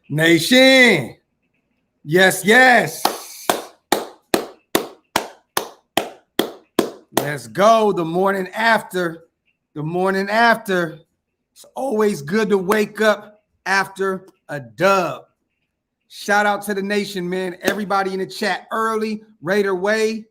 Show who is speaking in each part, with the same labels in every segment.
Speaker 1: Nation. Yes, yes. Let's go. The morning after. The morning after. It's always good to wake up after a dub. Shout out to the nation, man. Everybody in the chat early. Raider Way,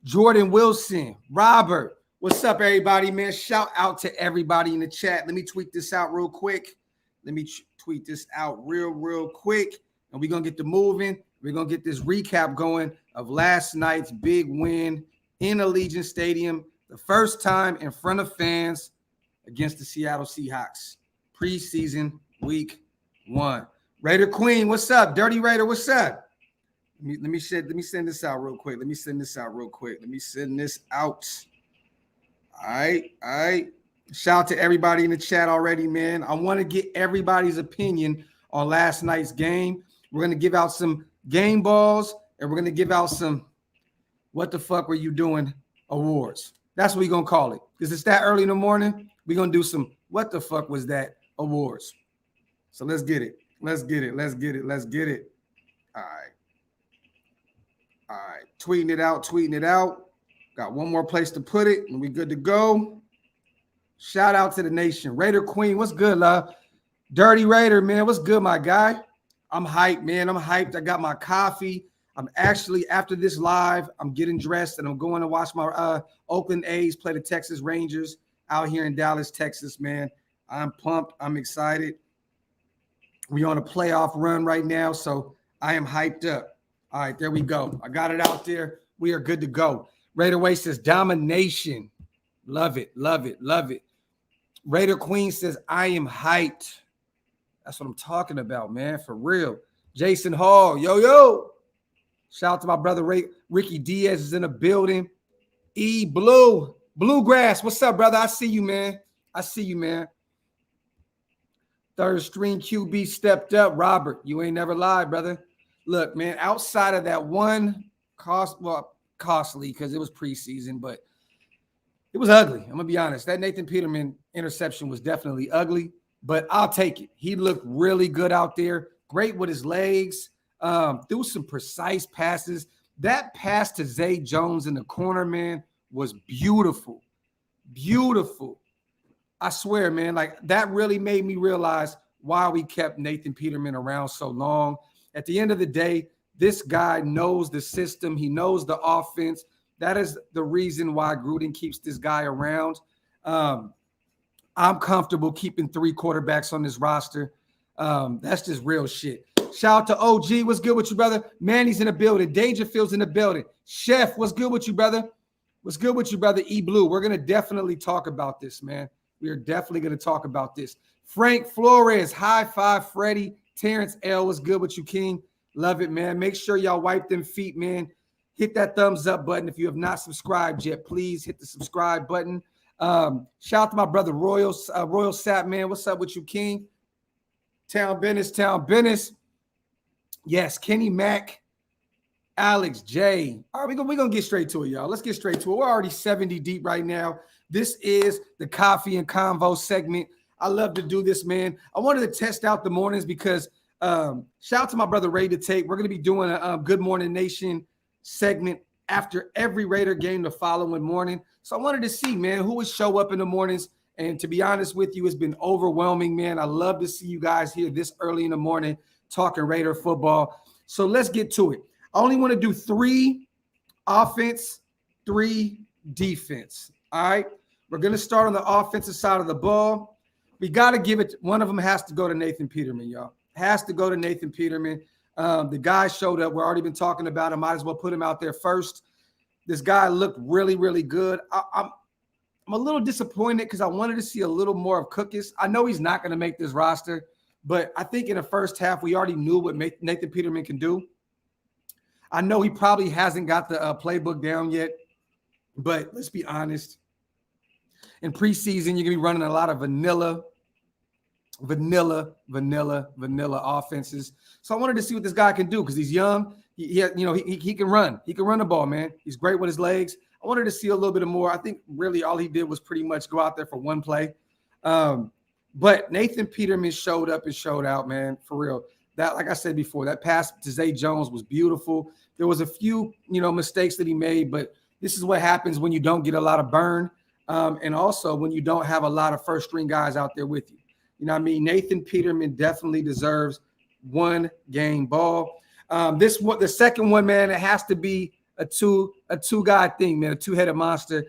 Speaker 1: Jordan Wilson, Robert. What's up, everybody, man? Shout out to everybody in the chat. Let me tweet this out real quick. Let me tweet this out real quick. And we're going to get the moving. We're going to get this recap going of last night's big win in Allegiant Stadium. The first time in front of fans against the Seattle Seahawks. Preseason week 1. Raider Queen, what's up? Dirty Raider, what's up? Let me send this out real quick. Let me send this out. All right. Shout out to everybody in the chat already, man. I want to get everybody's opinion on last night's game. We're going to give out some game balls, and we're going to give out some what the fuck were you doing awards. That's what we're going to call it. Because it's that early in the morning, we're going to do some what the fuck was that awards. So let's get it. Let's get it. All right. Tweeting it out. Got one more place to put it, and we good to go. Shout out to the nation. Raider Queen, what's good, love? Dirty Raider, man, what's good, my guy? I'm hyped, man. I'm hyped. I got my coffee. I'm actually, after this live, I'm getting dressed, and I'm going to watch my Oakland A's play the Texas Rangers out here in Dallas, Texas, man. I'm pumped. I'm excited. We on a playoff run right now, so I am hyped up. All right, there we go. I got it out there. We are good to go. Raider Way says domination. Love it. Raider Queen says I am hyped. That's what I'm talking about, man, for real. Jason Hall, yo. Shout out to my brother Ricky Diaz is in the building. E Bluegrass, what's up, brother? I see you, man. Third string QB stepped up. Robert, you ain't never lied, brother. Look, man, outside of that one costly because it was preseason, but it was ugly. I'm going to be honest. That Nathan Peterman interception was definitely ugly, but I'll take it. He looked really good out there. Great with his legs. Threw some precise passes. That pass to Zay Jones in the corner, man, was beautiful. Beautiful. I swear, man, like that really made me realize why we kept Nathan Peterman around so long. At the end of the day, this guy knows the system. He knows the offense. That is the reason why Gruden keeps this guy around. I'm comfortable keeping 3 quarterbacks on this roster. That's just real shit. Shout out to OG. What's good with you, brother? Manny's in the building. Dangerfield's in the building. Chef, what's good with you, brother? E Blue. We're going to definitely talk about this, man. We are definitely going to talk about this. Frank Flores, high five, Freddie. Terrence L, what's good with you, King? Love it, man. Make sure y'all wipe them feet, man. Hit that thumbs up button. If you have not subscribed yet, please hit the subscribe button. Shout out to my brother Royal Sap, man. What's up with you, King? Town Business. Yes, Kenny Mack, Alex J. All right, we're gonna get straight to it, y'all. Let's get straight to it. We're already 70 deep right now. This is the Coffee and Convo segment. I love to do this, man. I wanted to test out the mornings because shout out to my brother Ray to Take. We're going to be doing a Good Morning Nation segment after every Raider game the following morning. So I wanted to see, man, who would show up in the mornings. And to be honest with you, it's been overwhelming, man. I love to see you guys here this early in the morning talking Raider football. So let's get to it. I only want to do 3 offense, 3 defense. All right. We're going to start on the offensive side of the ball. We got to give it. One of them has to go to Nathan Peterman, y'all. Has to go to Nathan Peterman. The guy showed up. We've already been talking about him. Might as well put him out there first. This guy looked really, really good. I'm a little disappointed because I wanted to see a little more of Cookus. I know he's not going to make this roster, but I think in the first half, we already knew what Nathan Peterman can do. I know he probably hasn't got the playbook down yet, but let's be honest. In preseason, you're going to be running a lot of vanilla offenses. So I wanted to see what this guy can do because he's young. He can run. He can run the ball, man. He's great with his legs. I wanted to see a little bit more. I think really all he did was pretty much go out there for one play. But Nathan Peterman showed up and showed out, man, for real. That, like I said before, that pass to Zay Jones was beautiful. There was a few, mistakes that he made, but this is what happens when you don't get a lot of burn, and also when you don't have a lot of first-string guys out there with you. You know what I mean? Nathan Peterman definitely deserves one game ball. The second one, man, it has to be a two-guy thing, man, a two-headed monster.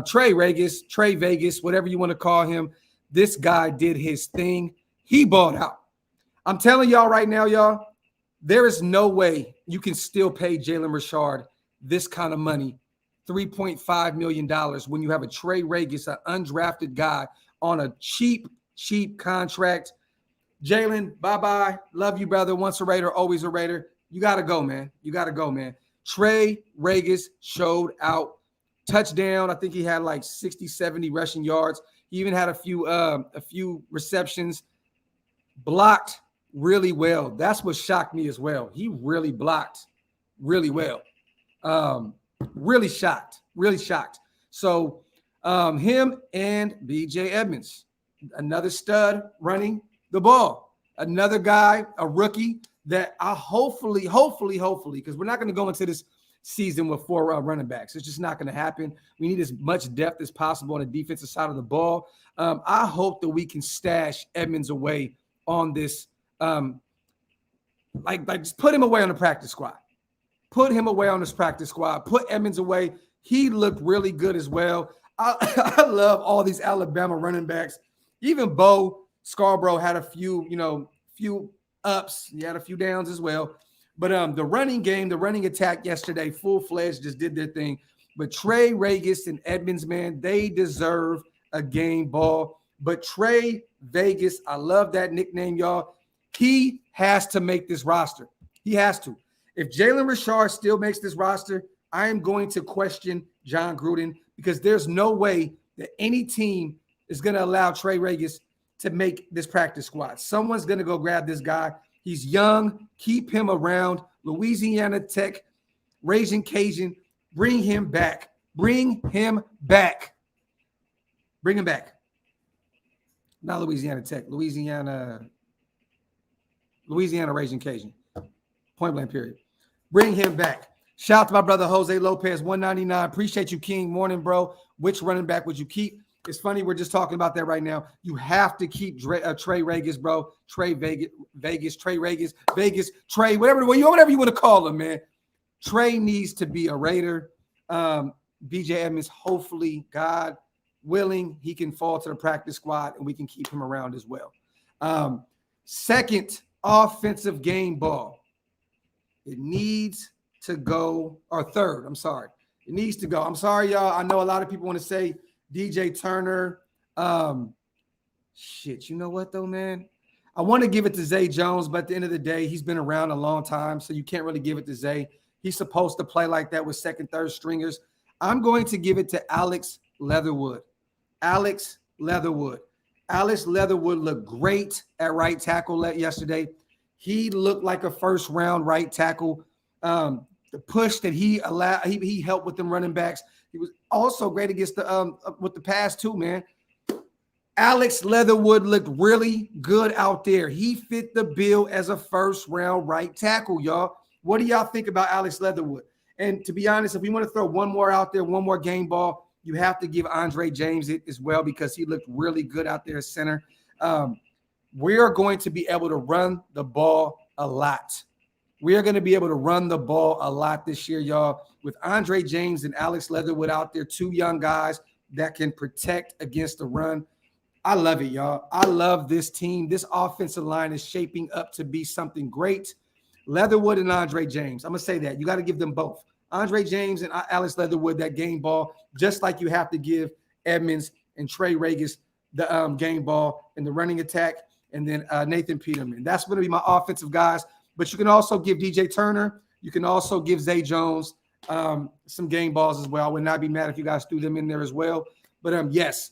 Speaker 1: Trey Vegas, whatever you want to call him. This guy did his thing. He balled out. I'm telling y'all right now, y'all, there is no way you can still pay Jalen Richard this kind of money, $3.5 million, when you have a Trey Vegas, an undrafted guy, on a cheap contract. Jalen, bye-bye. Love you, brother. Once a Raider, always a Raider. You got to go, man. Trey Vegas showed out. Touchdown. I think he had like 60, 70 rushing yards. He even had a few receptions. Blocked really well. That's what shocked me as well. He really blocked really well. Really shocked. So him and BJ Edmonds, another stud running the ball. Another guy, a rookie that I hopefully, because we're not going to go into this season with 4 running backs. It's just not going to happen. We need as much depth as possible on the defensive side of the ball. I hope that we can stash Edmonds away on this. Just put him away on the practice squad. Put Edmonds away. He looked really good as well. I love all these Alabama running backs. Even Bo Scarborough had a few ups. He had a few downs as well. But the running game, the running attack yesterday, full-fledged, just did their thing. But Trey Vegas and Edmonds, man, they deserve a game ball. But Trey Vegas, I love that nickname, y'all. He has to make this roster. He has to. If Jalen Richard still makes this roster, I am going to question John Gruden, because there's no way that any team is going to allow Trey Vegas to make this practice squad. Someone's going to go grab this guy. He's young. Keep him around. Louisiana Tech, Raging Cajun, bring him back. Not Louisiana Tech, Louisiana Raging Cajun. Point blank period. Bring him back. Shout out to my brother Jose Lopez, 199. Appreciate you, King. Morning, bro. Which running back would you keep? It's funny, we're just talking about that right now. You have to keep Trey Vegas, bro. Trey Vegas, Trey, whatever you want to call him, man. Trey needs to be a Raider. BJ Edmonds, hopefully, God willing, he can fall to the practice squad and we can keep him around as well. Second offensive game ball. It needs to go, or third, I'm sorry. It needs to go. I'm sorry, y'all. I know a lot of people want to say DJ Turner. You know what, though, man? I want to give it to Zay Jones, but at the end of the day, he's been around a long time, so you can't really give it to Zay. He's supposed to play like that with second, third stringers. I'm going to give it to Alex Leatherwood. Alex Leatherwood looked great at right tackle yesterday. He looked like a first-round right tackle. The push that he allowed, he helped with them running backs. He was also great against with the pass too, man. Alex Leatherwood looked really good out there. He fit the bill as a first-round right tackle, y'all. What do y'all think about Alex Leatherwood? And to be honest, if we want to throw one more out there, one more game ball, you have to give Andre James it as well, because he looked really good out there at center. We are going to be able to run the ball a lot. We are going to be able to run the ball a lot this year, y'all. With Andre James and Alex Leatherwood out there, 2 young guys that can protect against the run. I love it, y'all. I love this team. This offensive line is shaping up to be something great. Leatherwood and Andre James. I'm going to say that. You got to give them both. Andre James and Alex Leatherwood that game ball, just like you have to give Edmonds and Trey Vegas the game ball and the running attack, and then Nathan Peterman. That's going to be my offensive guys. But you can also give DJ Turner. You can also give Zay Jones some game balls as well. I would not be mad if you guys threw them in there as well. But yes,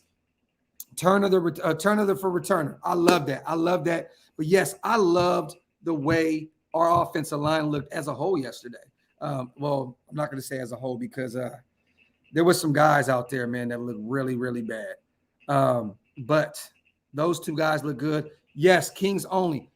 Speaker 1: Turner for returner. I love that. But yes, I loved the way our offensive line looked as a whole yesterday. Well, I'm not going to say as a whole, because there was some guys out there, man, that looked really, really bad. But those 2 guys look good. Yes, Kings only.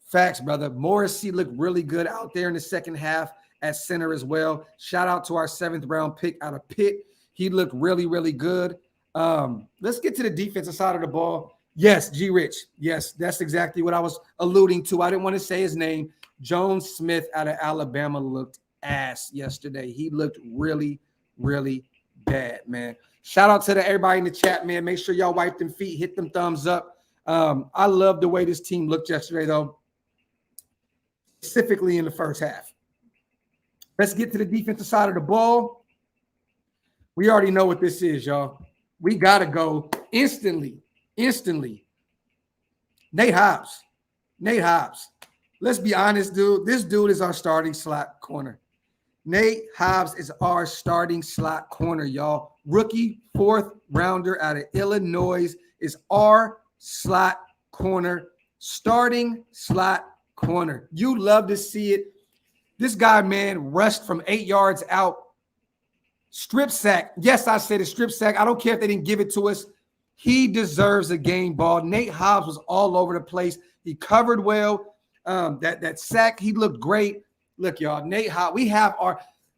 Speaker 1: Facts, brother. Morrissey looked really good out there in the second half at center as well. Shout out to our 7th round pick out of Pitt. He looked really, really good. Let's get to the defensive side of the ball. Yes, G. Rich. Yes, that's exactly what I was alluding to. I didn't want to say his name. Jones Smith out of Alabama looked ass yesterday. He looked really, really bad, man. Shout out to everybody in the chat, man. Make sure y'all wipe them feet, hit them thumbs up. I love the way this team looked yesterday, though, specifically in the first half. Let's get to the defensive side of the ball. We already know what this is, y'all. We got to go instantly. Nate Hobbs. Let's be honest, dude. This dude is our starting slot corner. Nate Hobbs is our starting slot corner, y'all. Rookie 4th rounder out of Illinois is our slot corner, starting slot corner. You love to see it. This guy, man, rushed from 8 yards out. Strip sack. Yes, I said a strip sack. I don't care if they didn't give it to us. He deserves a game ball. Nate Hobbs was all over the place. He covered well. That sack, he looked great. Look, y'all, Nate Hobbs,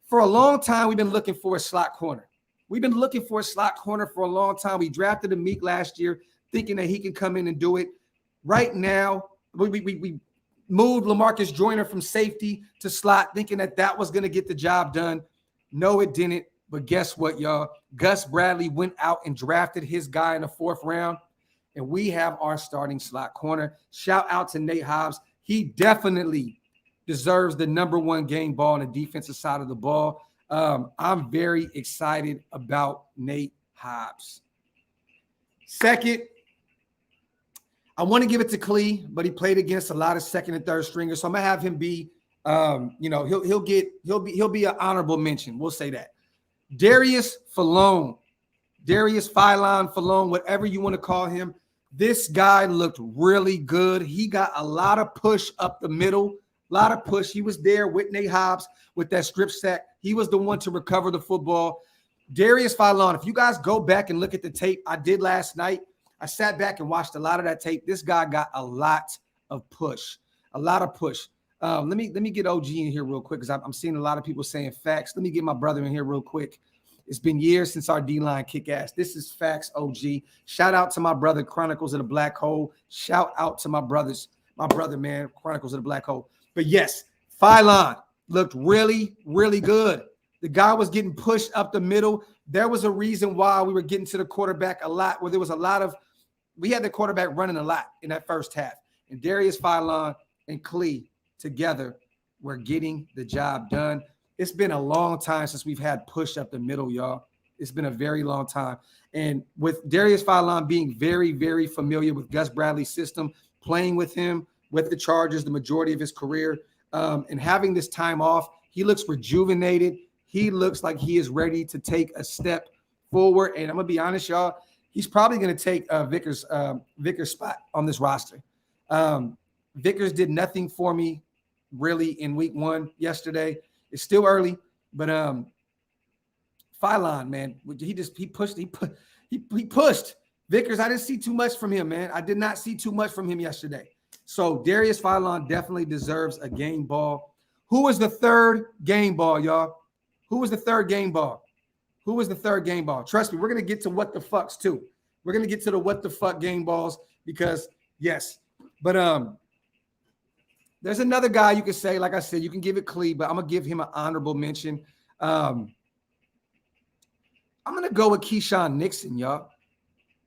Speaker 1: for a long time, we've been looking for a slot corner. We've been looking for a slot corner for a long time. We drafted Meek last year, thinking that he can come in and do it. Right now, we moved LaMarcus Joyner from safety to slot, thinking that was going to get the job done. No, it didn't. But guess what, y'all? Gus Bradley went out and drafted his guy in the 4th round, and we have our starting slot corner. Shout out to Nate Hobbs. He definitely deserves the #1 game ball on the defensive side of the ball. I'm very excited about Nate Hobbs. Second, I want to give it to Klee, but he played against a lot of 2nd and 3rd stringers, so I'm gonna have him be, he'll be an honorable mention. We'll say that. Darius Philon, whatever you want to call him. This guy looked really good. He got a lot of push up the middle, a lot of push. He was there with Nate Hobbs with that strip sack. He was the one to recover the football. Darius Philon, if you guys go back and look at the tape I did last night, I sat back and watched a lot of that tape. This guy got a lot of push. Let me get OG in here real quick because I'm seeing a lot of people saying facts. Let me get my brother in here real quick. It's been years since our D-line kick ass. This is facts, OG. Shout out to my brother, Chronicles of the Black Hole. Shout out to my brother, man, Chronicles of the Black Hole. But yes, Philon looked really, really good. The guy was getting pushed up the middle. There was a reason why we were getting to the quarterback a lot, where there was we had the quarterback running a lot in that first half. And Darius Philon and Klee together were getting the job done. It's been a long time since we've had push up the middle, y'all. It's been a very long time. And with Darius Philon being very, very familiar with Gus Bradley's system, playing with him, with the Chargers, the majority of his career, and having this time off, he looks rejuvenated. He looks like he is ready to take a step forward. And I'm going to be honest, y'all, he's probably going to take Vickers' spot on this roster. Vickers did nothing for me really in week 1 yesterday. It's still early, but Philon, man, he pushed Vickers. I didn't see too much from him, man. I did not see too much from him yesterday. So Darius Philon definitely deserves a game ball. Who was the 3rd game ball, y'all? Who was the 3rd game ball? Trust me, we're gonna get to what the fucks too. We're gonna get to the what the fuck game balls because yes, but there's another guy you can say, like I said, you can give it Klee, but I'm going to give him an honorable mention. I'm going to go with Keyshawn Nixon, y'all.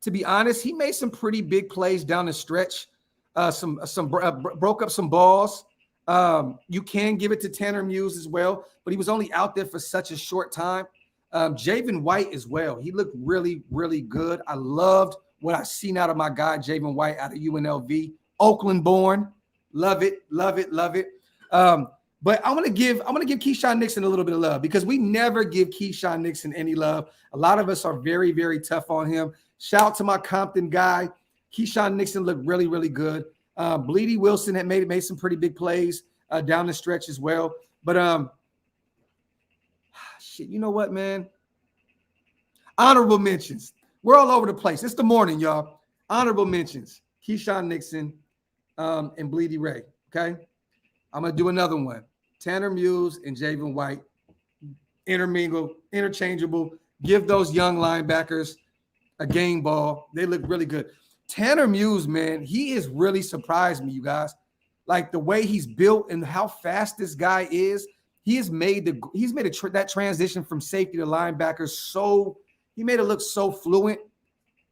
Speaker 1: To be honest, he made some pretty big plays down the stretch. Broke up some balls. You can give it to Tanner Muse as well, but he was only out there for such a short time. Javen White as well. He looked really, really good. I loved what I seen out of my guy, Javen White, out of UNLV. Oakland born. Love it. But I'm gonna give Keyshawn Nixon a little bit of love because we never give Keyshawn Nixon any love. A lot of us are very, very tough on him. Shout out to my Compton guy. Keyshawn Nixon looked really, really good. Bleedy Wilson had made some pretty big plays down the stretch as well. But shit, you know what, man? Honorable mentions. We're all over the place. It's the morning, y'all. Honorable mentions. Keyshawn Nixon and Bleedy Ray. Okay. I'm going to do another one. Tanner Muse and Javen White, intermingle, interchangeable. Give those young linebackers a game ball. They look really good. Tanner Muse, man, he has really surprised me, you guys. Like the way he's built and how fast this guy is. He's made that transition from safety to linebacker he made it look so fluent.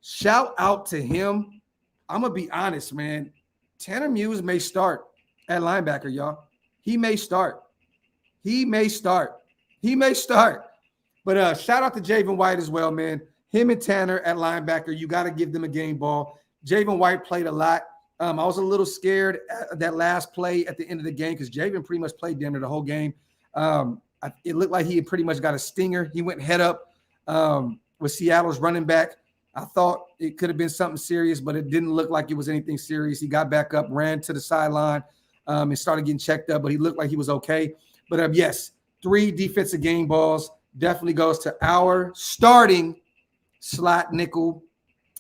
Speaker 1: Shout out to him. I'm gonna be honest, man. Tanner Muse may start at linebacker, y'all. He may start. But shout out to Javen White as well, man. Him and Tanner at linebacker, you got to give them a game ball. Javen White played a lot. I was a little scared at that last play at the end of the game because Javen pretty much played damn near the whole game. It looked like he had pretty much got a stinger. He went head up with Seattle's running back. I thought it could have been something serious, but it didn't look like it was anything serious. He got back up, ran to the sideline, and started getting checked up, but he looked like he was okay. But yes, 3 defensive game balls definitely goes to our starting slot nickel,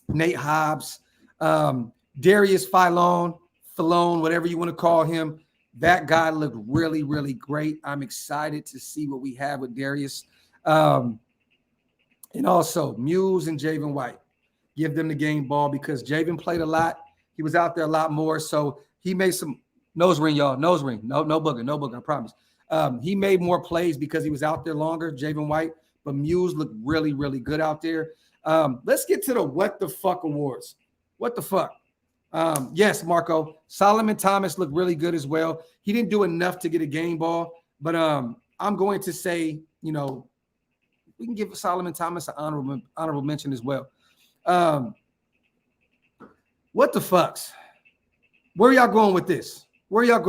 Speaker 1: Nate Hobbs, Darius Philon, whatever you want to call him. That guy looked really, really great. I'm excited to see what we have with Darius. And also Muse and Javen White. Give them the game ball because Javen played a lot. He was out there a lot more. So he made some nose ring, y'all. Nose ring. No booger, I promise. He made more plays because he was out there longer, Javen White. But Muse looked really, really good out there. Let's get to the what the fuck awards. What the fuck? Yes, Marco. Solomon Thomas looked really good as well. He didn't do enough to get a game ball, but I'm going to say, we can give Solomon Thomas an honorable mention as well. What the fucks? Where are y'all going with this? Where are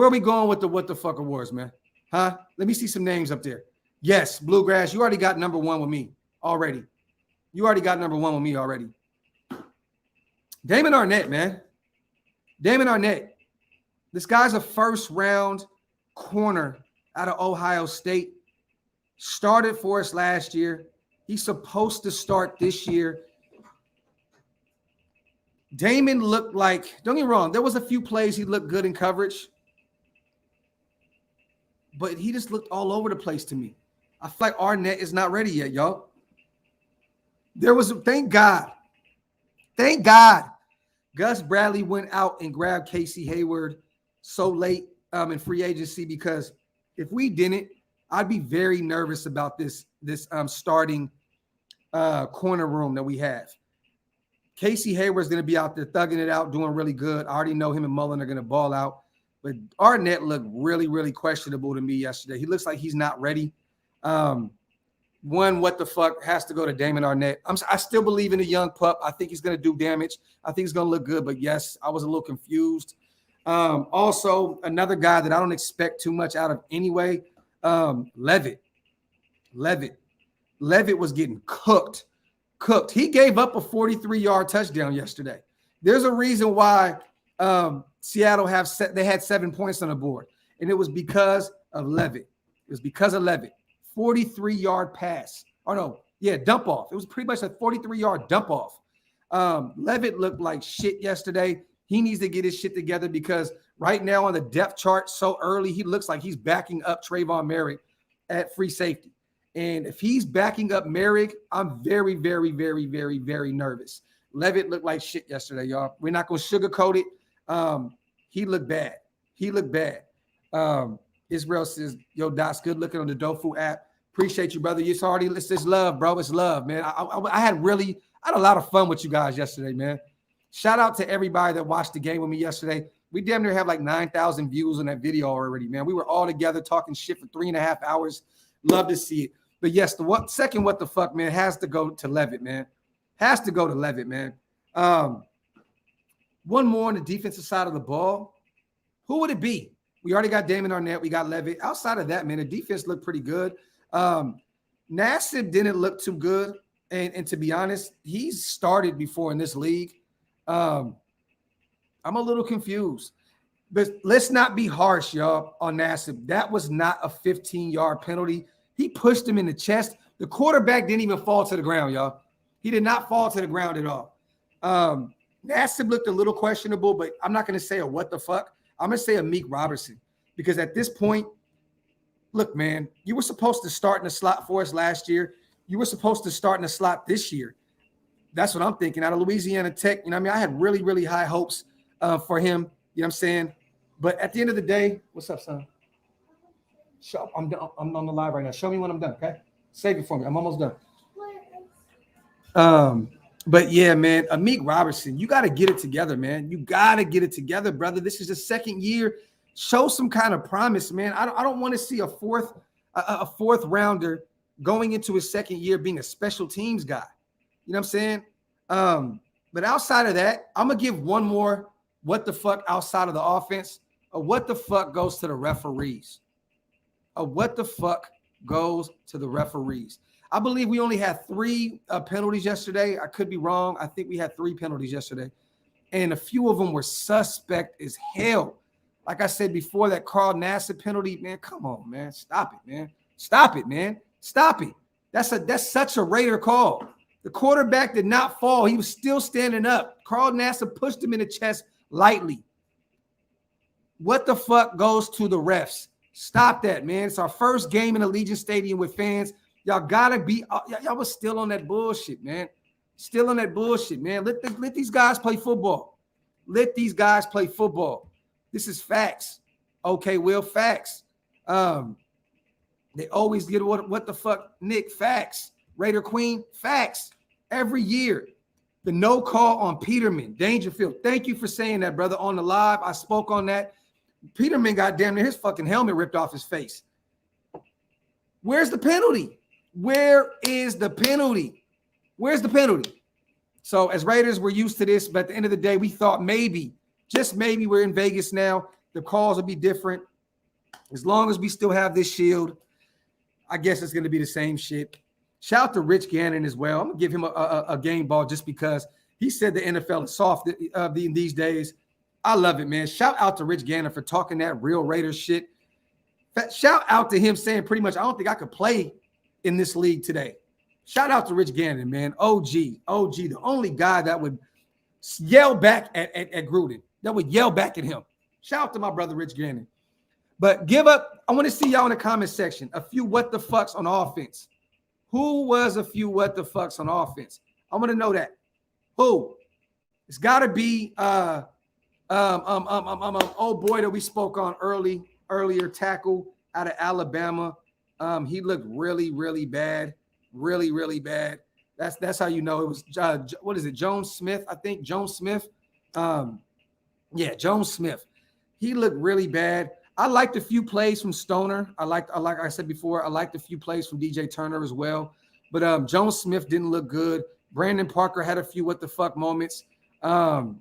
Speaker 1: we going with the what the fuck awards, man? Huh? Let me see some names up there. Yes, Bluegrass, you already got number 1 with me already. Damon Arnett, man. This guy's a first-round corner out of Ohio State. Started for us last year. He's supposed to start this year. Damon looked like, don't get me wrong, there was a few plays he looked good in coverage. But he just looked all over the place to me. I feel like Arnett is not ready yet, y'all. Thank God. Gus Bradley went out and grabbed Casey Hayward so late in free agency because if we didn't, I'd be very nervous about this starting corner room that we have. Casey Hayward's going to be out there thugging it out, doing really good. I already know him and Mullen are going to ball out. But Arnett looked really, really questionable to me yesterday. He looks like he's not ready. What the fuck has to go to Damon Arnett. I still believe in the young pup. I think he's going to do damage. I think he's going to look good. But, yes, I was a little confused. Also, another guy that I don't expect too much out of anyway, Levitt. Levitt was getting cooked. He gave up a 43-yard touchdown yesterday. There's a reason why Seattle had 7 points on the board, and it was because of Levitt. 43-yard pass. Dump off. It was pretty much a 43-yard dump off. Levitt looked like shit yesterday. He needs to get his shit together because right now on the depth chart so early, he looks like he's backing up Trayvon Merrick at free safety. And if he's backing up Merrick, I'm very, very, very, very, very nervous. Levitt looked like shit yesterday, y'all. We're not going to sugarcoat it. He looked bad. Israel says, yo, Doc's good looking on the Dofu app. Appreciate you, brother. It's love, bro. It's love, man. I had a lot of fun with you guys yesterday, man. Shout out to everybody that watched the game with me yesterday. We damn near have like 9,000 views on that video already, man. We were all together talking shit for 3.5 hours. Love to see it. But yes, second what the fuck, man, has to go to Levitt, man. One more on the defensive side of the ball. Who would it be? We already got Damon Arnett. We got Levitt. Outside of that, man, the defense looked pretty good. Nassib didn't look too good. And to be honest, he's started before in this league. I'm a little confused. But let's not be harsh, y'all, on Nassib. That was not a 15-yard penalty. He pushed him in the chest. The quarterback didn't even fall to the ground, y'all. He did not fall to the ground at all. Nassib looked a little questionable, but I'm not going to say a what the fuck. I'm going to say Amik Robertson, because at this point, look, man, you were supposed to start in the slot for us last year. You were supposed to start in the slot this year. That's what I'm thinking. Out of Louisiana Tech, you know what I mean? I had really, really high hopes for him. You know what I'm saying? But at the end of the day, what's up, son? I'm on the live right now. Show me when I'm done, okay? Save it for me. I'm almost done. But yeah, man, Amik Robertson, you got to get it together, man. You got to get it together, brother. This is the second year. Show some kind of promise, man. I don't want to see a fourth rounder going into his second year being a special teams guy. You know what I'm saying? But outside of that, I'm going to give one more what the fuck outside of the offense. What the fuck goes to the referees? What the fuck goes to the referees? I believe we only had 3 penalties yesterday. I could be wrong. I think we had 3 penalties yesterday. And a few of them were suspect as hell. Like I said before, that Carl Nassib penalty, man, come on, man. Stop it, man. Stop it, man. Stop it. That's such a Raider call. The quarterback did not fall. He was still standing up. Carl Nassib pushed him in the chest lightly. What the fuck goes to the refs? Stop that, man. It's our first game in Allegiant Stadium with fans. Y'all gotta be. Y'all was still on that bullshit, man. Still on that bullshit, man. Let these guys play football. Let these guys play football. This is facts. Okay, Will, facts. They always get what the fuck, Nick, facts. Raider Queen, facts. Every year. The no call on Peterman, Dangerfield. Thank you for saying that, brother, on the live. I spoke on that. Peterman got damn near his fucking helmet ripped off his face. Where's the penalty? Where is the penalty? Where's the penalty? So as Raiders, we're used to this, but at the end of the day, we thought maybe, just maybe, we're in Vegas now. The calls will be different. As long as we still have this shield, I guess it's going to be the same shit. Shout out to Rich Gannon as well. I'm going to give him a game ball just because he said the NFL is soft these days. I love it, man. Shout out to Rich Gannon for talking that real Raiders shit. Shout out to him saying pretty much, I don't think I could play in this league today. Shout out to Rich Gannon, man. OG, the only guy that would yell back at Gruden, that would yell back at him. Shout out to my brother Rich Gannon. But I want to see y'all in the comment section. A few what the fucks on offense. Who was a few what the fucks on offense? I want to know that. Who? It's got to be old boy that we spoke on earlier, tackle out of Alabama. He looked really, really bad. Really, really bad. That's how you know it was. What is it? Jones Smith, I think. Jones Smith. Yeah, Jones Smith. He looked really bad. I liked a few plays from Stoner. Like I said before, I liked a few plays from DJ Turner as well. But Jones Smith didn't look good. Brandon Parker had a few what the fuck moments. OG,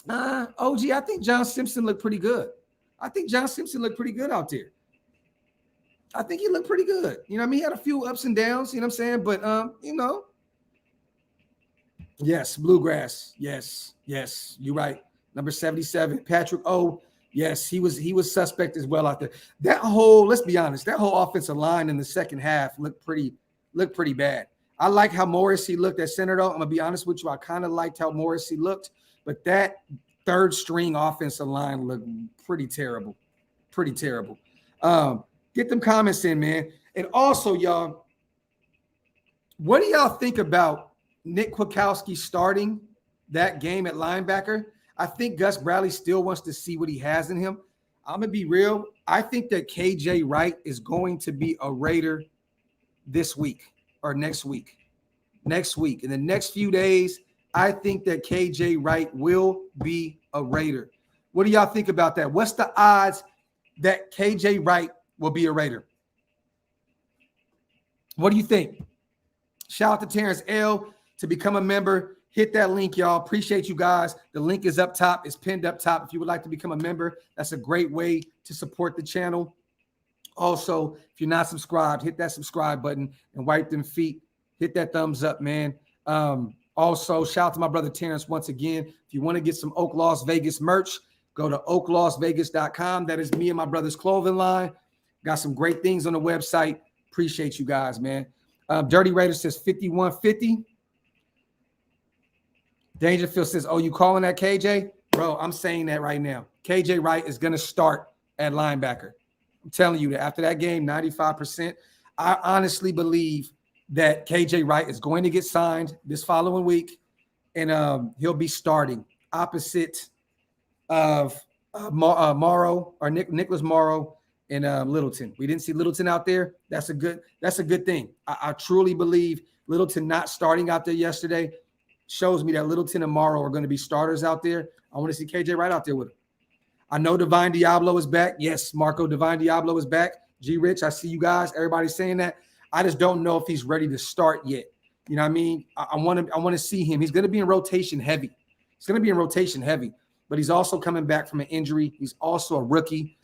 Speaker 1: I think John Simpson looked pretty good. out there. I think he looked pretty good. You know what I mean? He had a few ups and downs, you know what I'm saying? But, yes, Bluegrass. Yes, you're right. Number 77, Patrick O. Yes, he was suspect as well out there. Let's be honest, that whole offensive line in the second half looked pretty bad. I like how Morrissey looked at center, though. I'm going to be honest with you. I kind of liked how Morrissey looked, but that third string offensive line looked pretty terrible. Get them comments in, man. And also, y'all, what do y'all think about Nick Kwiatkowski starting that game at linebacker? I think Gus Bradley still wants to see what he has in him. I'm going to be real. I think that KJ Wright is going to be a Raider this week or next week. In the next few days, I think that KJ Wright will be a Raider. What do y'all think about that? What's the odds that KJ Wright will be a Raider? What do you think? Shout out to Terrence L. to become a member. Hit that link, y'all. Appreciate you guys. The link is up top. It's pinned up top. If you would like to become a member, that's a great way to support the channel. Also, if you're not subscribed, hit that subscribe button and wipe them feet. Hit that thumbs up, man. Also, shout out to my brother Terrence once again. If you want to get some Oak Las Vegas merch, go to oaklasvegas.com. That is me and my brother's clothing line. Got some great things on the website. Appreciate you guys, man. Dirty Raider says 5150. Dangerfield says, oh, you calling that KJ? Bro, I'm saying that right now. KJ Wright is going to start at linebacker. I'm telling you that after that game, 95%. I honestly believe that KJ Wright is going to get signed this following week, and he'll be starting opposite of Morrow or Nicholas Morrow and Littleton. We didn't see Littleton out there. That's a good thing. I truly believe Littleton not starting out there yesterday shows me that Littleton and Morrow are going to be starters out there. I want to see KJ Wright out there with him. I know Divine Diablo is back. Yes, Marco, Divine Diablo is back. G Rich, I see you guys. Everybody's saying that. I just don't know if he's ready to start yet. You know what I mean? I want to see him. He's going to be in rotation heavy. But he's also coming back from an injury. He's also a rookie.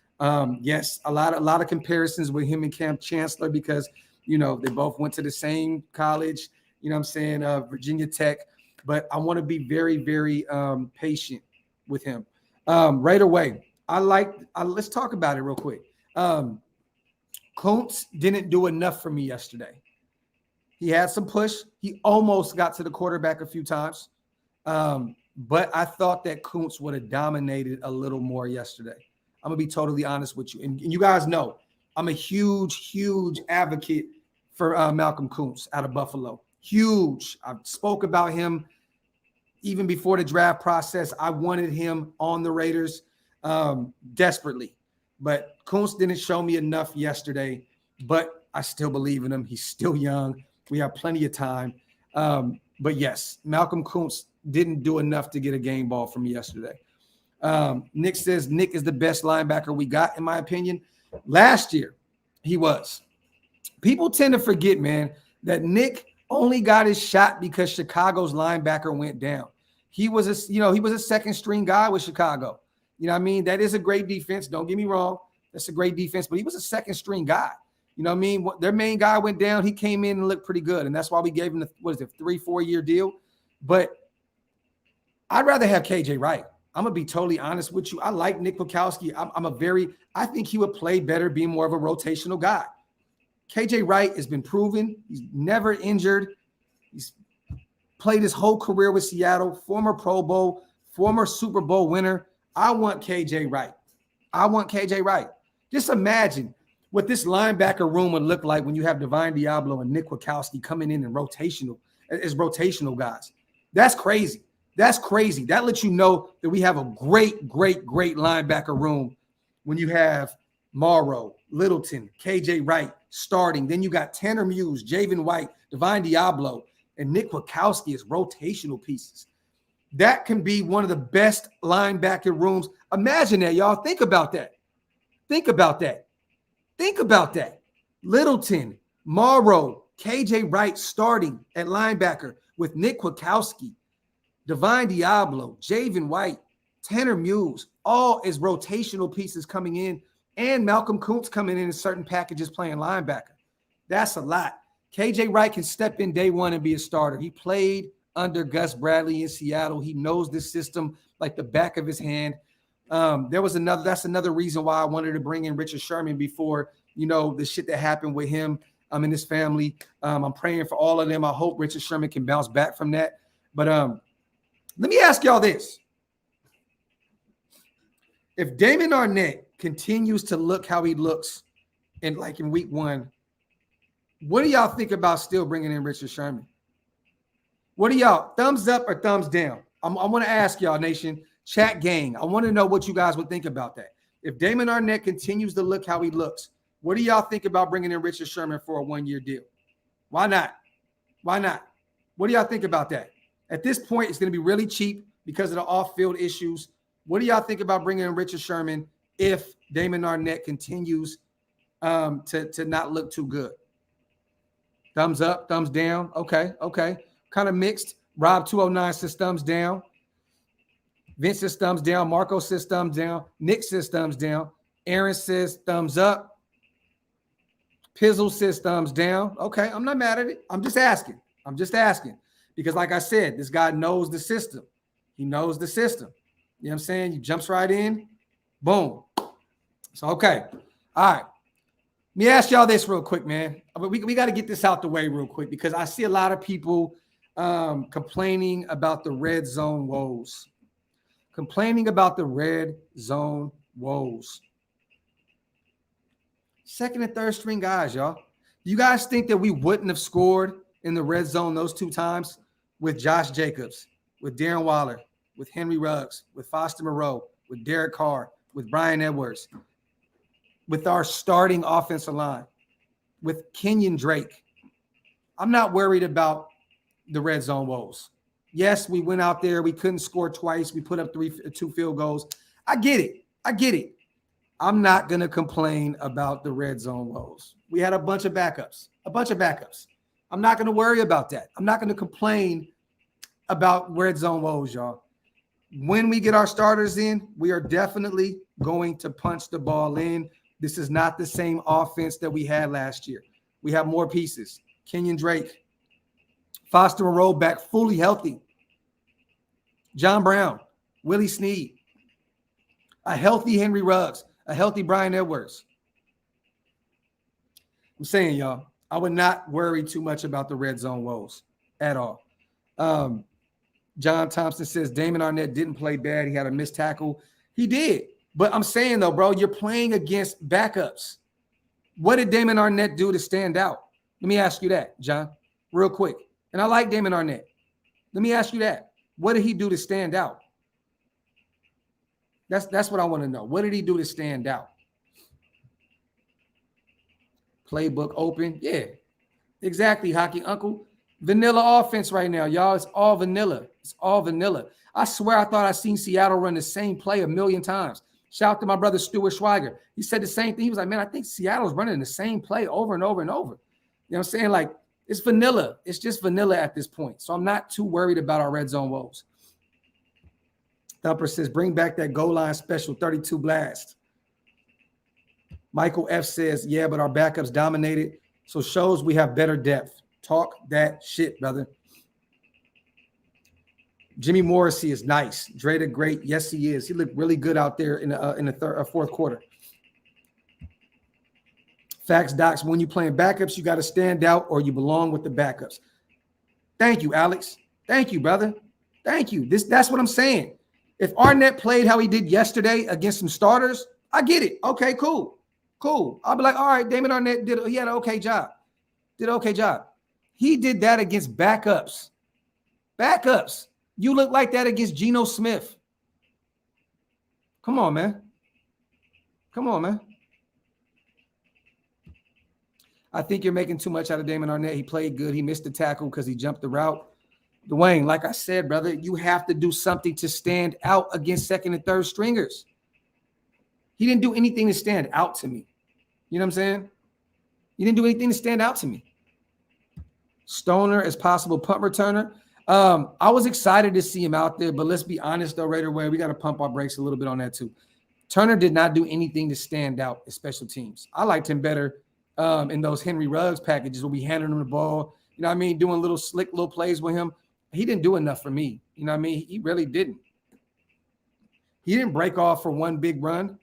Speaker 1: Yes, a lot of comparisons with him and Cam Chancellor because, you know, they both went to the same college, you know what I'm saying, Virginia Tech. But I want to be very, very patient with him. Right away, let's talk about it real quick. Kuntz didn't do enough for me yesterday. He had some push. He almost got to the quarterback a few times. But I thought that Kuntz would have dominated a little more yesterday. I'm going to be totally honest with you. And you guys know I'm a huge, huge advocate for Malcolm Kuntz out of Buffalo. Huge. I spoke about him even before the draft process. I wanted him on the Raiders desperately. But Kuntz didn't show me enough yesterday. But I still believe in him. He's still young. We have plenty of time. But yes, Malcolm Kuntz didn't do enough to get a game ball from me yesterday. Nick says Nick is the best linebacker we got, in my opinion. Last year, he was. People tend to forget, man, that Nick only got his shot because Chicago's linebacker went down. He was a second string guy with Chicago. You know what I mean? That is a great defense. Don't get me wrong. That's a great defense, but he was a second string guy. You know what I mean? Their main guy went down. He came in and looked pretty good, and that's why we gave him the 3-4 year deal. But I'd rather have KJ Wright. I'm gonna be totally honest with you. I like Nick Bukowski. I think he would play better being more of a rotational guy. KJ Wright has been proven. He's never injured. He's played his whole career with Seattle, former Pro Bowl, former Super Bowl winner. I want KJ Wright. Just imagine what this linebacker room would look like when you have Divine Diablo and Nick Bukowski coming in as rotational guys. That's crazy. That lets you know that we have a great, great, great linebacker room when you have Morrow, Littleton, KJ Wright starting. Then you got Tanner Muse, Javen White, Divine Diablo, and Nick Bukowski as rotational pieces. That can be one of the best linebacker rooms. Imagine that, y'all. Think about that. Littleton, Morrow, KJ Wright starting at linebacker with Nick Bukowski, Divine Diablo, Javen White, Tanner Muse, all as rotational pieces coming in, and Malcolm Kuntz coming in certain packages playing linebacker. That's a lot. KJ Wright can step in day one and be a starter. He played under Gus Bradley in Seattle. He knows this system like the back of his hand. That's another reason why I wanted to bring in Richard Sherman before, the shit that happened with him and his family. I'm praying for all of them. I hope Richard Sherman can bounce back from that. But let me ask y'all this. If Damon Arnette continues to look how he looks in week one, what do y'all think about still bringing in Richard Sherman? What do y'all, thumbs up or thumbs down? I want to ask y'all, nation, chat gang. I want to know what you guys would think about that. If Damon Arnette continues to look how he looks, what do y'all think about bringing in Richard Sherman for a 1-year deal? Why not? What do y'all think about that? At this point, it's going to be really cheap because of the off-field issues. What do y'all think about bringing in Richard Sherman if Damon Arnette continues to not look too good? Thumbs up, thumbs down. Okay. Kind of mixed. Rob209 says thumbs down. Vince says thumbs down. Marco says thumbs down. Nick says thumbs down. Aaron says thumbs up. Pizzle says thumbs down. Okay, I'm not mad at it. I'm just asking. Because like I said, this guy knows the system. He knows the system. You know what I'm saying? He jumps right in. Boom. So, okay. All right. Let me ask y'all this real quick, man. We got to get this out the way real quick because I see a lot of people complaining about the red zone woes. Complaining about the red zone woes. Second and third string guys, y'all. You guys think that we wouldn't have scored in the red zone those 2 times with Josh Jacobs, with Darren Waller, with Henry Ruggs, with Foster Moreau, with Derek Carr, with Brian Edwards, with our starting offensive line, with Kenyon Drake? I'm not worried about the red zone woes. Yes, we went out there. We couldn't score twice. We put up 2 field goals. I get it. I'm not going to complain about the red zone woes. We had a bunch of backups. I'm not going to worry about that. I'm not going to complain about red zone woes, y'all. When we get our starters in, we are definitely going to punch the ball in. This is not the same offense that we had last year. We have more pieces. Kenyon Drake, Foster Moreau back fully healthy. John Brown, Willie Snead, a healthy Henry Ruggs, a healthy Brian Edwards. I'm saying, y'all, I would not worry too much about the red zone woes at all. John Thompson says Damon Arnett didn't play bad. He had a missed tackle. He did. But I'm saying, though, bro, you're playing against backups. What did Damon Arnett do to stand out? Let me ask you that, John, real quick. And I like Damon Arnett. Let me ask you that. What did he do to stand out? That's what I want to know. What did he do to stand out? Playbook open. Yeah, exactly, Hockey Uncle. Vanilla offense right now, y'all. It's all vanilla. I swear I thought I seen Seattle run the same play a million times. Shout out to my brother Stuart Schweiger. He said the same thing. He was like, man, I think Seattle's running the same play over and over and over. You know what I'm saying? Like, it's vanilla. It's just vanilla at this point. So I'm not too worried about our red zone woes. Thumper says, bring back that goal line special 32 blast. Michael F says, yeah, but our backups dominated. So shows we have better depth. Talk that shit, brother. Jimmy Morrissey is nice. Dre the Great, yes, he is. He looked really good out there in the fourth quarter. Facts, Docs, when you're playing backups, you got to stand out or you belong with the backups. Thank you, Alex. Thank you, brother. Thank you. That's what I'm saying. If Arnett played how he did yesterday against some starters, I get it. Okay, cool. I'll be like, all right, Damon Arnett he had an okay job. He did that against backups. You look like that against Geno Smith. Come on, man. I think you're making too much out of Damon Arnett. He played good. He missed the tackle because he jumped the route. Dwayne, like I said, brother, you have to do something to stand out against second and third stringers. He didn't do anything to stand out to me. You know what I'm saying? He didn't do anything to stand out to me. Stoner as possible punt returner. I was excited to see him out there, but let's be honest, though, Raider Way, we got to pump our brakes a little bit on that, too. Turner did not do anything to stand out as special teams. I liked him better in those Henry Ruggs packages where we handed him the ball, you know what I mean, doing little slick little plays with him. He didn't do enough for me. You know what I mean? He really didn't. He didn't break off for one big run.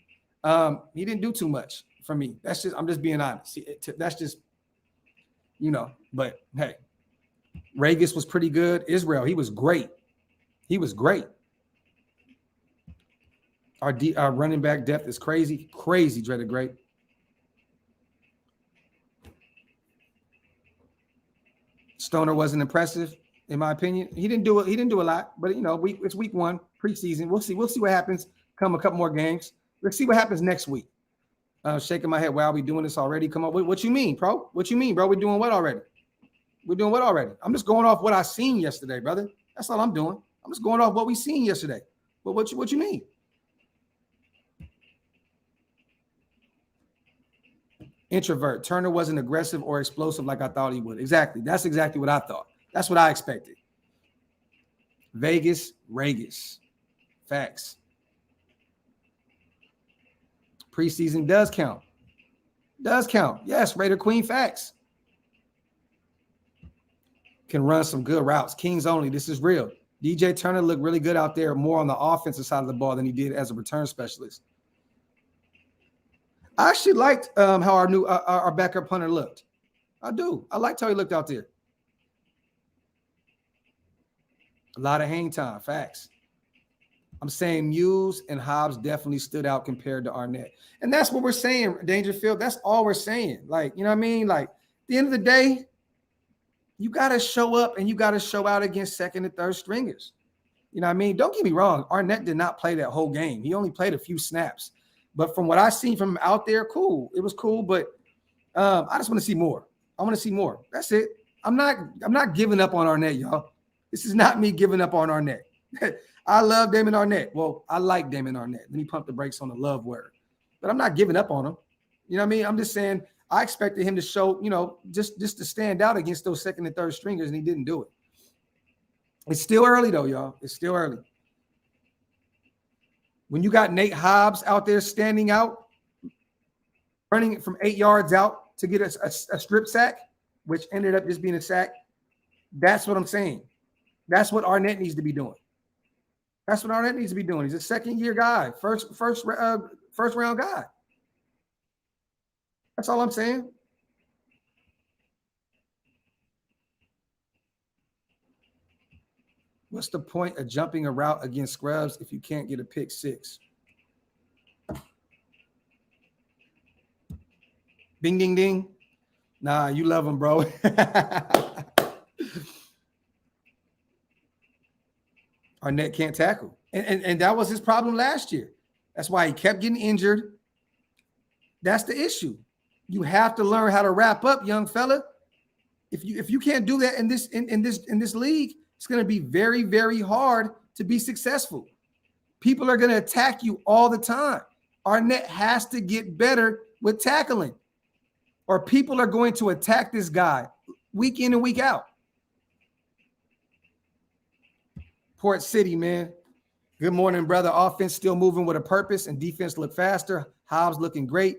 Speaker 1: He didn't do too much for me. I'm just being honest. That's just, but hey, Regis was pretty good. Israel, he was great. Our running back depth is crazy, Dre the Great. Stoner wasn't impressive, in my opinion. He didn't do a lot, but it's week 1, preseason. We'll see what happens. Come a couple more games. Let's see what happens next week. Shaking my head. Wow, we doing this already? Come on. What you mean, bro? What you mean, bro? We're doing what already? I'm just going off what I seen yesterday, brother. That's all I'm doing. I'm just going off what we seen yesterday. But what you mean? Introvert. Turner wasn't aggressive or explosive like I thought he would. Exactly. That's exactly what I thought. That's what I expected. Vegas, Regis. Facts. Preseason does count. Yes, Raider Queen, facts. Can run some good routes. Kings only. This is real. DJ Turner looked really good out there, more on the offensive side of the ball than he did as a return specialist. I actually liked how our backup punter looked. I do. I liked how he looked out there. A lot of hang time. Facts. I'm saying Muse and Hobbs definitely stood out compared to Arnett. And that's what we're saying, Dangerfield. That's all we're saying. Like, you know what I mean? Like, at the end of the day, you got to show up and you got to show out against second and third stringers. You know what I mean? Don't get me wrong. Arnett did not play that whole game. He only played a few snaps. But from what I seen from him out there, cool. It was cool, but I just want to see more. I want to see more. That's it. I'm not giving up on Arnett, y'all. This is not me giving up on Arnett. I love Damon Arnett. Well, I like Damon Arnett. Then he pumped the brakes on the love word. But I'm not giving up on him. You know what I mean? I'm just saying I expected him to show, just to stand out against those second and third stringers, and he didn't do it. It's still early, though, y'all. It's still early. When you got Nate Hobbs out there standing out, running it from 8 yards out to get a strip sack, which ended up just being a sack, that's what I'm saying. That's what Arnett needs to be doing. That's what Arnett needs to be doing. He's a second-year guy, first round guy. That's all I'm saying. What's the point of jumping a route against scrubs if you can't get a pick six? Ding, ding, ding. Nah, you love him, bro. Arnett can't tackle. And that was his problem last year. That's why he kept getting injured. That's the issue. You have to learn how to wrap up, young fella. If you can't do that in this league, it's going to be very, very hard to be successful. People are going to attack you all the time. Arnett has to get better with tackling, or people are going to attack this guy week in and week out. Port City, man. Good morning, brother. Offense still moving with a purpose, and defense look faster. Hobbs looking great.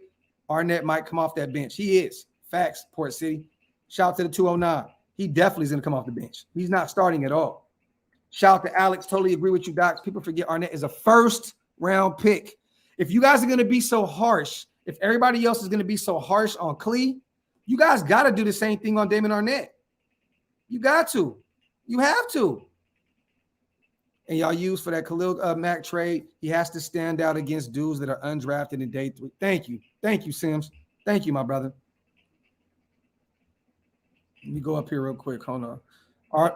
Speaker 1: Arnett might come off that bench. He is. Facts, Port City. Shout out to the 209. He definitely is going to come off the bench. He's not starting at all. Shout out to Alex. Totally agree with you, Docs. People forget Arnett is a first-round pick. If you guys are going to be so harsh, if everybody else is going to be so harsh on Clee, you guys got to do the same thing on Damon Arnett. You got to. You have to. And y'all use for that Khalil Mack trade, he has to stand out against dudes that are undrafted in day 3. Thank you. Thank you, Sims. Thank you, my brother. Let me go up here real quick. Hold on.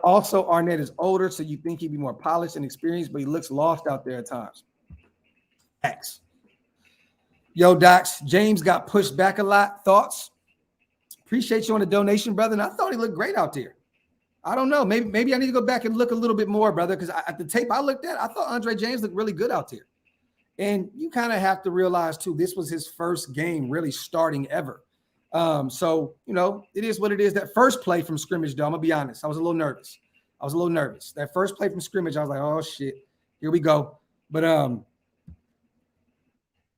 Speaker 1: Also, Arnett is older, so you think he'd be more polished and experienced, but he looks lost out there at times. X. Yo, Docs, James got pushed back a lot. Thoughts? Appreciate you on the donation, brother. And I thought he looked great out there. I don't know. Maybe I need to go back and look a little bit more, brother, because at the tape I looked at, I thought Andre James looked really good out there. And you kind of have to realize, too, this was his first game really starting ever. So, it is what it is. That first play from scrimmage, though, I'm going to be honest, I was a little nervous. That first play from scrimmage, I was like, oh, shit, here we go. But I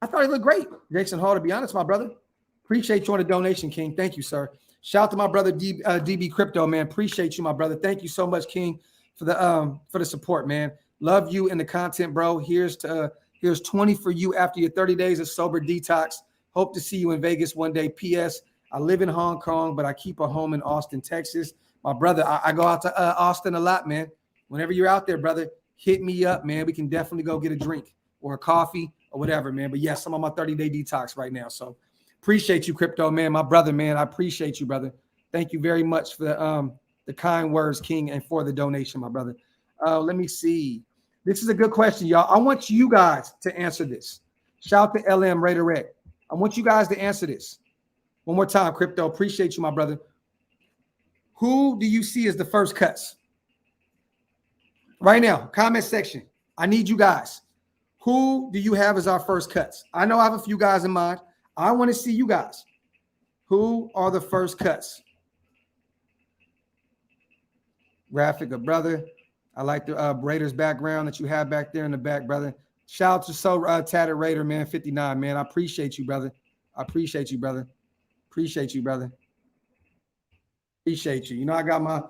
Speaker 1: thought he looked great, Jason Hall, to be honest, my brother. Appreciate you on the donation, King. Thank you, sir. Shout out to my brother DB Crypto, man. Appreciate you, my brother. Thank you so much, King, for the support, man. Love you and the content, bro. Here's 20 for you after your 30 days of sober detox. Hope to see you in Vegas one day. P.S. I live in Hong Kong, but I keep a home in Austin, Texas. My brother, I go out to Austin a lot, man. Whenever you're out there, brother, hit me up, man. We can definitely go get a drink or a coffee or whatever, man. But yes, I'm on my 30-day detox right now. So appreciate you, Crypto, man. My brother, man. I appreciate you, brother. Thank you very much for the kind words, King, and for the donation, my brother. Let me see. This is a good question, y'all. I want you guys to answer this. Shout to LM Raiderette. I want you guys to answer this. One more time, Crypto. Appreciate you, my brother. Who do you see as the first cuts? Right now, comment section. I need you guys. Who do you have as our first cuts? I know I have a few guys in mind. I want to see you guys. Who are the first cuts? Graphic, brother. I like the Raiders background that you have back there in the back, brother. Shout out to Tatted Raider, man, 59, man. I appreciate you, brother. Appreciate you, brother. Appreciate you. I got my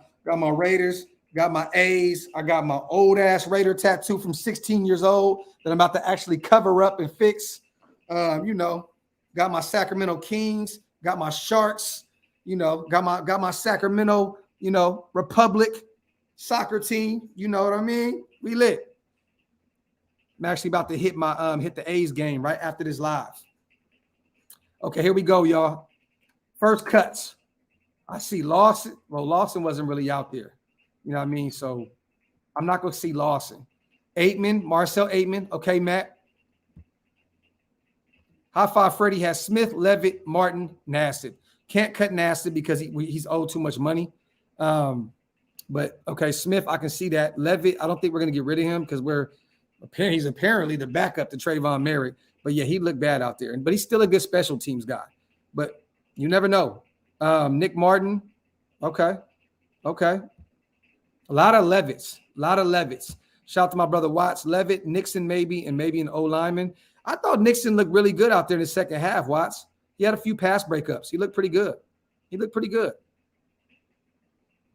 Speaker 1: Raiders, got my A's. I got my old ass Raider tattoo from 16 years old that I'm about to actually cover up and fix. Got my Sacramento Kings, got my Sharks, got my Sacramento, Republic soccer team. You know what I mean? We lit. I'm actually about to hit my hit the A's game right after this live. Okay, here we go, y'all. First cuts. I see Lawson. Well, Lawson wasn't really out there. You know what I mean? So I'm not going to see Lawson. Aitman, Marcel Aitman. Okay, Matt. High five Freddie has Smith, Levitt, Martin, Nassib. Can't cut Nassib because he's owed too much money. But, okay, Smith, I can see that. Levitt, I don't think we're going to get rid of him because he's apparently the backup to Trayvon Merritt. But, yeah, he looked bad out there. But he's still a good special teams guy. But you never know. Nick Martin. Okay. A lot of Levitts. Shout out to my brother Watts. Levitt, Nixon maybe, and maybe an O-lineman. I thought Nixon looked really good out there in the second half, Watts. He had a few pass breakups. He looked pretty good.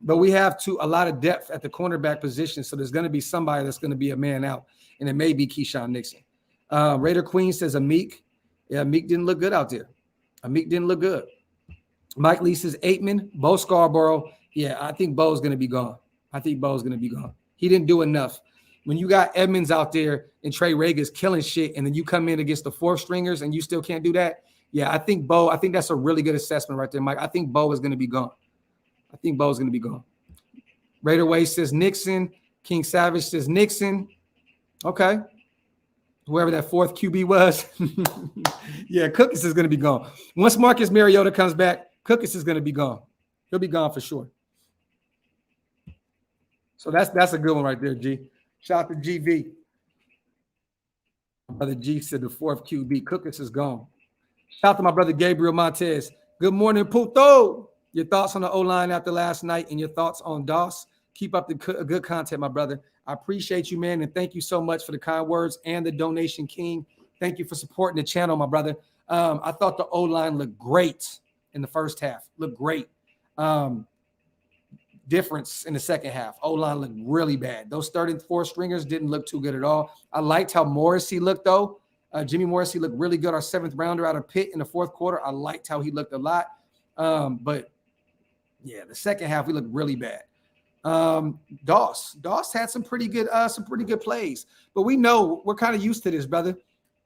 Speaker 1: But we have a lot of depth at the cornerback position, so there's going to be somebody that's going to be a man out, and it may be Keyshawn Nixon. Raider Queen says Amik. Yeah, Amik didn't look good out there. Mike Lee says Aitman, Bo Scarborough. Yeah, I think Bo's going to be gone. He didn't do enough. When you got Edmonds out there and Trey Reagan's killing shit, and then you come in against the fourth stringers and you still can't do that, yeah, I think that's a really good assessment right there, Mike. I think Bo is going to be gone. Raider Way says Nixon. King Savage says Nixon. Okay. Whoever that fourth QB was. Yeah, Cookis is going to be gone. Once Marcus Mariota comes back, Cookis is going to be gone. He'll be gone for sure. So that's a good one right there, G. Shout out to GV. Brother G said the fourth QB. Cookis is gone. Shout out to my brother Gabriel Montez. Good morning, Puto. Your thoughts on the O-line after last night and your thoughts on Doss. Keep up the good content, my brother. I appreciate you, man, and thank you so much for the kind words and the donation, King. Thank you for supporting the channel, my brother. I thought the O-line looked great in the first half. Difference in the second half. O-line looked really bad. Those third and fourth stringers didn't look too good at all. I liked how Morrissey looked, though. Jimmy Morrissey looked really good. Our seventh rounder out of Pitt in the fourth quarter. I liked how he looked a lot. But, yeah, the second half, we looked really bad. Doss had some pretty good plays. But we know we're kind of used to this, brother.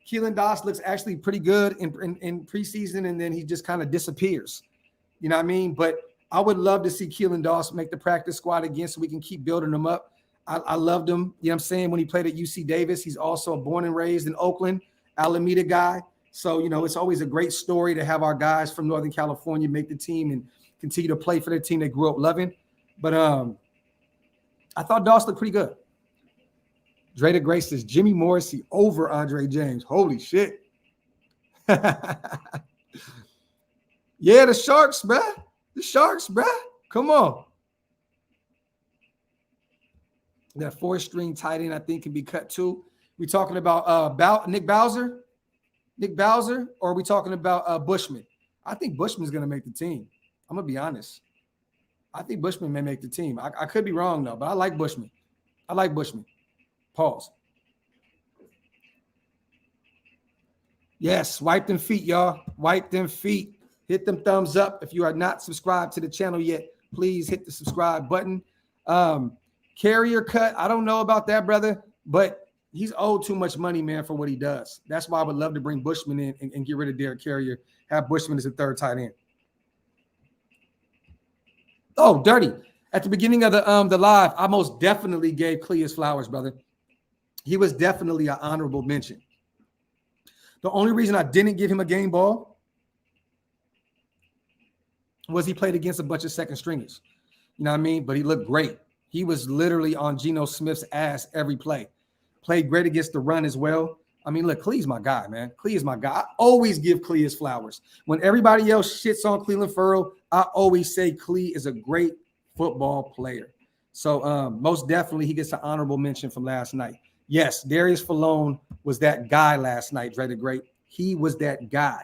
Speaker 1: Keelan Doss looks actually pretty good in preseason, and then he just kind of disappears. You know what I mean? But I would love to see Keelan Doss make the practice squad again so we can keep building him up. I loved him, you know what I'm saying, when he played at UC Davis. He's also born and raised in Oakland, Alameda guy. So, you know, it's always a great story to have our guys from Northern California make the team and continue to play for their team they grew up loving. But I thought Doss looked pretty good. Dre the Grace says Jimmy Morrissey over Andre James. Holy shit. Yeah, the Sharks, bruh. Come on. That four-string tight end, I think, can be cut too. We talking about Nick Bowser? Or are we talking about Bushman? I think Bushman's going to make the team. I'm going to be honest. I think Bushman may make the team. I could be wrong, though, but I like Bushman. Pause. Yes, wipe them feet, y'all. Wipe them feet. Hit them thumbs up. If you are not subscribed to the channel yet, please hit the subscribe button. Carrier cut. I don't know about that, brother, but he's owed too much money, man, for what he does. That's why I would love to bring Bushman in and get rid of Derek Carrier. Have Bushman as a third tight end. Oh, dirty. At the beginning of the live, I most definitely gave Cleus flowers, brother. He was definitely an honorable mention. The only reason I didn't give him a game ball was he played against a bunch of second stringers. You know what I mean? But he looked great. He was literally on Geno Smith's ass every play. Played great against the run as well. I mean, look, Clee's my guy, man. Clee is my guy. I always give Clee his flowers. When everybody else shits on Cleveland Furrow, I always say Clee is a great football player. So most definitely he gets an honorable mention from last night. Yes, Darius Falone was that guy last night, Dre the Great. He was that guy.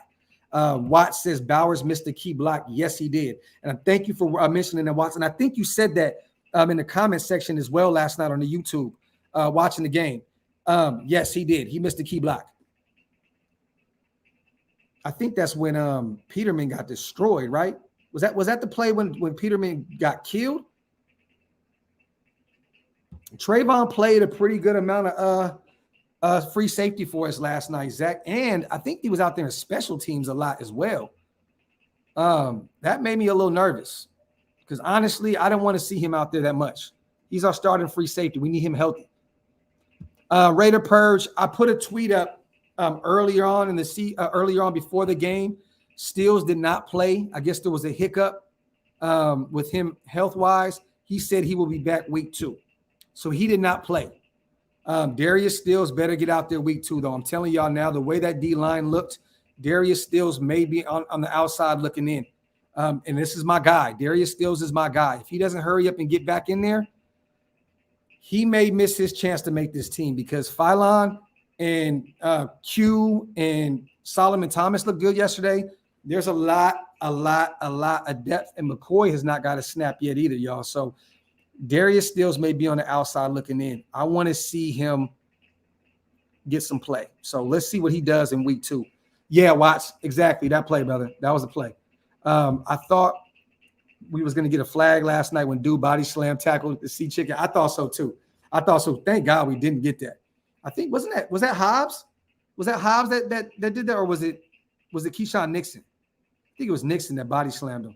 Speaker 1: Watts says Bowers missed a key block. Yes, he did. And I thank you for mentioning that, Watts. And I think you said that in the comment section as well last night on the YouTube watching the game. Yes, he did. He missed the key block. I think that's when Peterman got destroyed, right? Was that the play when Peterman got killed? Trayvon played a pretty good amount of free safety for us last night, Zach. And I think he was out there in special teams a lot as well. That made me a little nervous because honestly, I don't want to see him out there that much. He's our starting free safety. We need him healthy. Raider Purge, I put a tweet up earlier on before the game. Stills did not play. I guess there was a hiccup with him health-wise. He said he will be back week 2. So he did not play. Darius Stills better get out there week 2, though. I'm telling y'all now, the way that D-line looked, Darius Stills may be on the outside looking in. And this is my guy. Darius Stills is my guy. If he doesn't hurry up and get back in there, he may miss his chance to make this team because Phylon and Q and Solomon Thomas looked good yesterday. There's a lot of depth, and McCoy has not got a snap yet either, y'all. So Darius Stills may be on the outside looking in. I want to see him get some play. So let's see what he does in week 2. Yeah, Watts, exactly. That play, brother. That was a play. I thought we was going to get a flag last night when dude body slam tackled the Sea Chicken. I thought so too. Thank God we didn't get that. I think was that Hobbs? Was that Hobbs that did that, or was it Keyshawn Nixon? I think it was Nixon that body slammed him.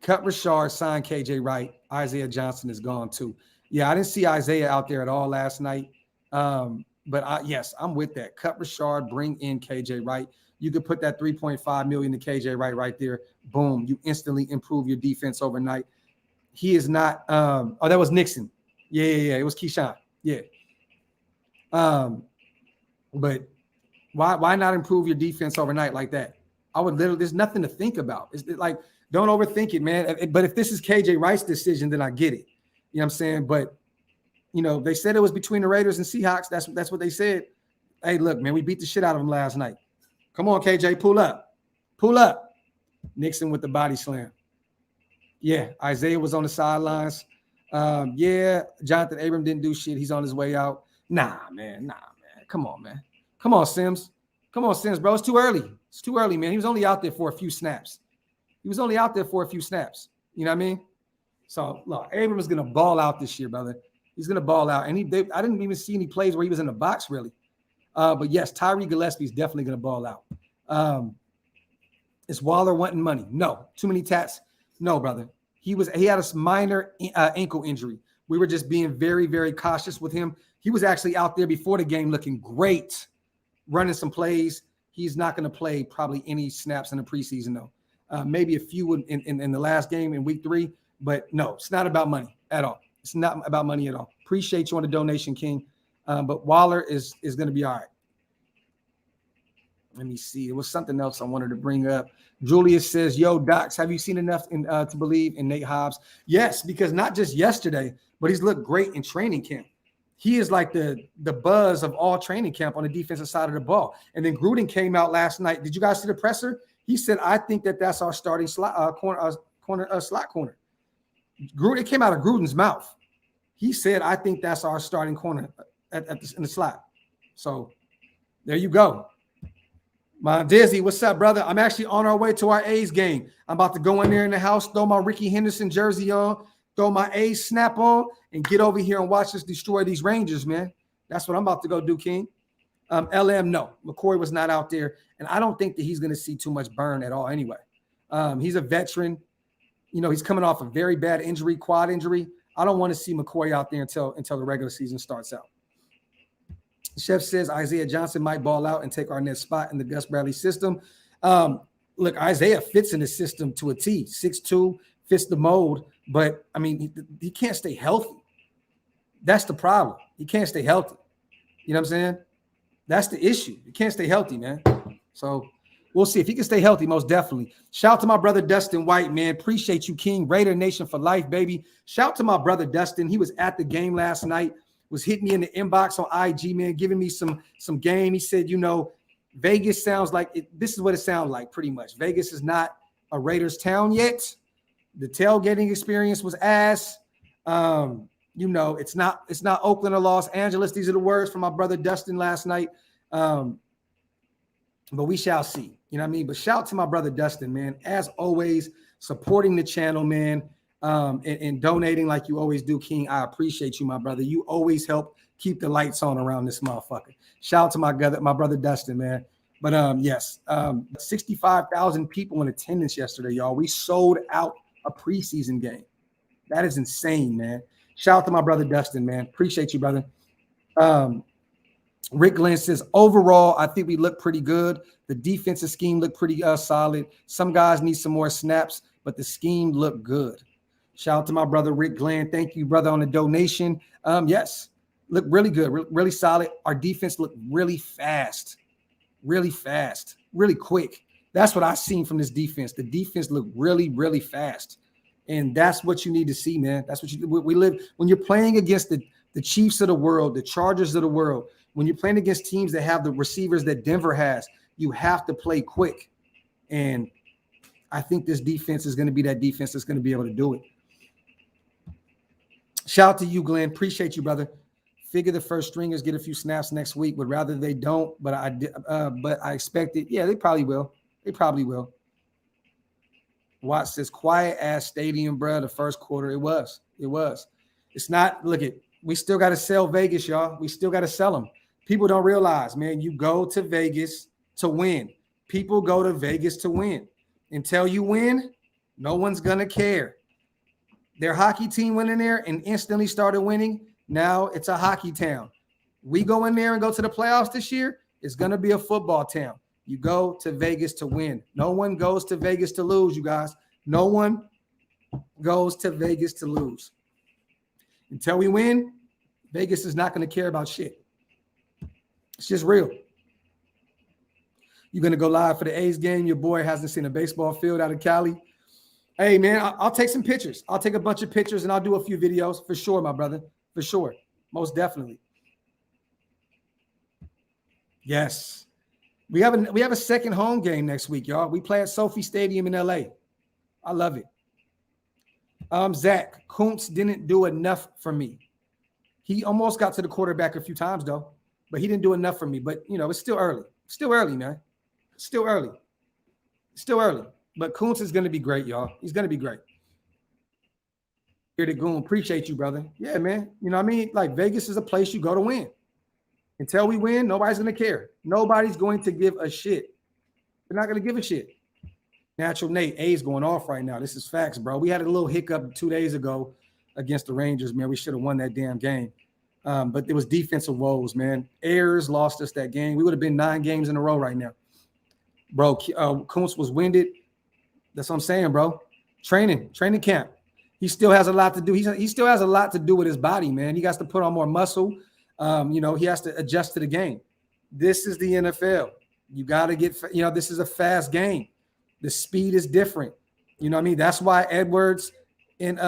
Speaker 1: Cut Richard, signed KJ Wright. Isaiah Johnson is gone too. Yeah, I didn't see Isaiah out there at all last night. But yes, I'm with that. Cut Richard, bring in KJ Wright. You could put that $3.5 million to KJ Wright right there. Boom. You instantly improve your defense overnight. He is not that was Nixon. Yeah. It was Keyshawn. Yeah. But why not improve your defense overnight like that? I would literally, there's nothing to think about. It's like, don't overthink it, man. But if this is KJ Wright's decision, then I get it. You know what I'm saying? But they said it was between the Raiders and Seahawks. That's what they said. Hey, look, man, we beat the shit out of them last night. Come on, KJ, pull up. Nixon with the body slam. Yeah, Isaiah was on the sidelines. Yeah, Jonathan Abram didn't do shit. He's on his way out. Nah, man. Come on, man. Come on, Sims, bro. It's too early, man. He was only out there for a few snaps. You know what I mean? So, look, Abram is going to ball out this year, brother. He's going to ball out. And I didn't even see any plays where he was in the box, really. But, yes, Tyree Gillespie is definitely going to ball out. Is Waller wanting money? No. Too many tats? No, brother. He had a minor ankle injury. We were just being very, very cautious with him. He was actually out there before the game looking great, running some plays. He's not going to play probably any snaps in the preseason, though. Maybe a few in the last game in week 3. But, no, it's not about money at all. It's not about money at all. Appreciate you on the donation, King. But Waller is going to be all right. Let me see. There was something else I wanted to bring up. Julius says, yo, Docs, have you seen enough to believe in Nate Hobbs? Yes, because not just yesterday, but he's looked great in training camp. He is like the buzz of all training camp on the defensive side of the ball. And then Gruden came out last night. Did you guys see the presser? He said, I think that's our starting slot corner. It came out of Gruden's mouth. He said, I think that's our starting corner in the slot. So there you go. My Dizzy, what's up, brother? I'm actually on our way to our A's game. I'm about to go in there in the house, throw my Ricky Henderson jersey on, throw my A's snap on, and get over here and watch us destroy these Rangers, man. That's what I'm about to go do, King. LM, no. McCoy was not out there, and I don't think that he's going to see too much burn at all anyway. He's a veteran. He's coming off a very bad injury, quad injury. I don't want to see McCoy out there until the regular season starts out. Chef says Isaiah Johnson might ball out and take our next spot in the Gus Bradley system. Look, Isaiah fits in the system to a T. 6'2", fits the mold, but, I mean, he can't stay healthy. That's the problem. He can't stay healthy. You know what I'm saying? That's the issue. He can't stay healthy, man. So we'll see. If he can stay healthy, most definitely. Shout out to my brother Dustin White, man. Appreciate you, King. Raider Nation for life, baby. Shout out to my brother Dustin. He was at the game last night. Was hitting me in the inbox on IG, man, giving me some game. He said, Vegas sounds like it. This is what it sounds like pretty much. Vegas is not a Raiders town yet. The tailgating experience was ass. It's not Oakland or Los Angeles. These are the words from my brother Dustin last night. But we shall see. You know what I mean? But shout out to my brother Dustin, man. As always, supporting the channel, man. And donating like you always do, King. I appreciate you, my brother. You always help keep the lights on around this motherfucker. Shout out to my brother Dustin, man. But yes, 65,000 people in attendance yesterday, y'all. We sold out a preseason game. That is insane, man. Shout out to my brother Dustin, man. Appreciate you, brother. Rick Glenn says, overall, I think we look pretty good. The defensive scheme looked pretty solid. Some guys need some more snaps, but the scheme looked good. Shout out to my brother Rick Glenn. Thank you, brother, on the donation. Yes, look really good, really solid. Our defense looked really fast, really quick. That's what I've seen from this defense. The defense looked really, really fast. And that's what you need to see, man. That's what we live when you're playing against the Chiefs of the world, the Chargers of the world. When you're playing against teams that have the receivers that Denver has, you have to play quick. And I think this defense is going to be that defense that's going to be able to do it. Shout out to you, Glenn. Appreciate you, brother. Figure the first stringers get a few snaps next week. Would rather they don't, but I expect it. Yeah, they probably will. They probably will. Watt says, quiet ass stadium, bro. The first quarter, it was. It's not. Look at. We still got to sell Vegas, y'all. We still got to sell them. People don't realize, man. You go to Vegas to win. People go to Vegas to win. Until you win, no one's gonna care. Their hockey team went in there and instantly started winning. Now it's a hockey town. We go in there and go to the playoffs this year, it's going to be a football town. You go to Vegas to win. No one goes to Vegas to lose, you guys. No one goes to Vegas to lose. Until we win, Vegas is not going to care about shit. It's just real. You're going to go live for the A's game. Your boy hasn't seen a baseball field out of Cali. Hey, man, I'll take some pictures. I'll take a bunch of pictures and I'll do a few videos for sure, my brother. For sure. Most definitely. Yes. We have a second home game next week, y'all. We play at Sophie Stadium in LA. I love it. Zach, Kuntz didn't do enough for me. He almost got to the quarterback a few times, though, but he didn't do enough for me. But, you know, it's still early. Still early, man. Still early. But Kuntz is going to be great, y'all. He's going to be great. Here to Goon. Appreciate you, brother. Yeah, man. You know what I mean? Like, Vegas is a place you go to win. Until we win, nobody's going to care. Nobody's going to give a shit. They're not going to give a shit. Natural Nate, A's going off right now. This is facts, bro. We had a little hiccup 2 days ago against the Rangers, man. We should have won that damn game. But there was defensive woes, man. Errors lost us that game. We would have been 9 games in a row right now. Bro, Kuntz was winded. That's what I'm saying, bro. Training camp. He still has a lot to do. He still has a lot to do with his body, man. He has to put on more muscle. You know, he has to adjust to the game. This is the NFL. You got to get, you know, this is a fast game. The speed is different. You know what I mean? That's why Edwards and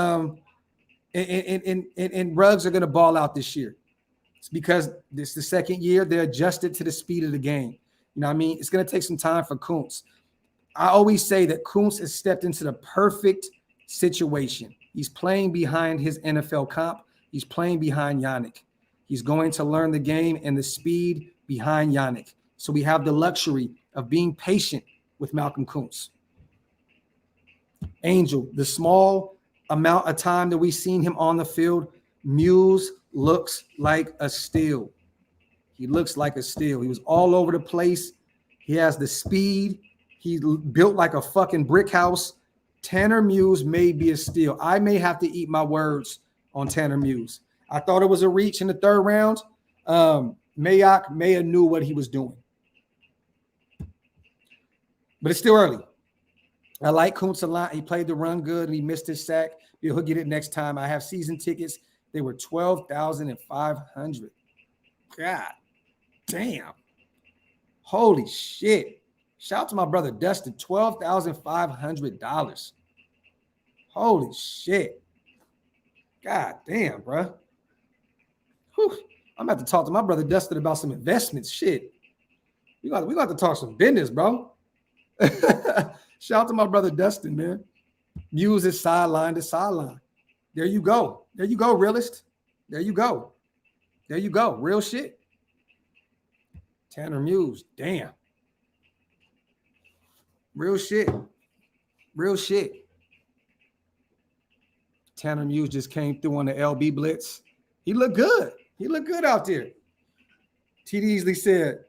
Speaker 1: Ruggs are going to ball out this year. It's because this is the second year. They're adjusted to the speed of the game. You know what I mean? It's going to take some time for Kuntz. I always say that Kuntz has stepped into the perfect situation. He's playing behind his NFL comp. He's playing behind Yannick. He's going to learn the game and the speed behind Yannick. So we have the luxury of being patient with Malcolm Kuntz. Angel, the small amount of time that we've seen him on the field, Muse looks like a steal. He looks like a steal. He was all over the place. He has the speed. He's built like a fucking brick house. Tanner Muse may be a steal. I may have to eat my words on Tanner Muse. I thought it was a reach in the third round. Mayock may have knew what he was doing. But it's still early. I like Kuntz a lot. He played the run good and he missed his sack. He'll get it next time. I have season tickets. They were $12,500. God damn. Holy shit. Shout out to my brother Dustin. $12,500. Holy shit. God damn, bro. Whew. I'm about to talk to my brother Dustin about some investments. Shit. We got to talk some business, bro. Shout out to my brother Dustin, man. Muse is sideline to sideline. There you go. There you go, realist. There you go. There you go. Real shit. Tanner Muse. Damn. Real shit. Real shit. Tanner Muse just came through on the LB blitz. He looked good. He looked good out there. T.D. Easley said,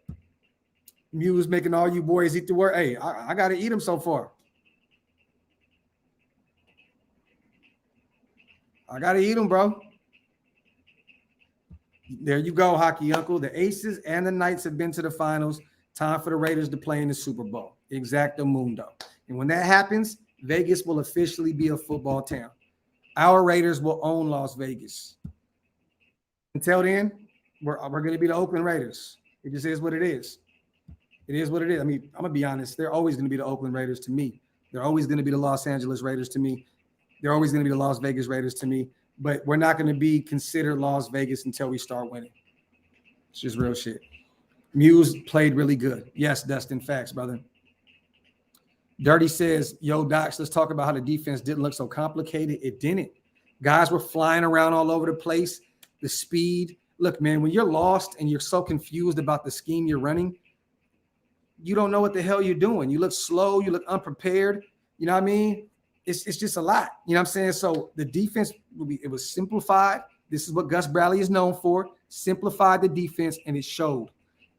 Speaker 1: Muse making all you boys eat the word. Hey, I got to eat them so far. I got to eat them, bro. There you go, Hockey Uncle. The Aces and the Knights have been to the finals. Time for the Raiders to play in the Super Bowl. Exacto mundo. And when that happens, Vegas will officially be a football town. Our Raiders will own Las Vegas. Until then, we're going to be the Oakland Raiders. It just is what it is. It is what it is. I mean, I'm going to be honest. They're always going to be the Oakland Raiders to me. They're always going to be the Los Angeles Raiders to me. They're always going to be the Las Vegas Raiders to me. But we're not going to be considered Las Vegas until we start winning. It's just real shit. Muse played really good. Yes, Dustin, facts, brother. Dirty says, yo, Docs, let's talk about how the defense didn't look so complicated. It didn't. Guys were flying around all over the place. The speed. Look, man, when you're lost and you're so confused about the scheme you're running, you don't know what the hell you're doing. You look slow. You look unprepared. You know what I mean? It's just a lot. You know what I'm saying? So the defense, it was simplified. This is what Gus Bradley is known for. Simplified the defense, and it showed.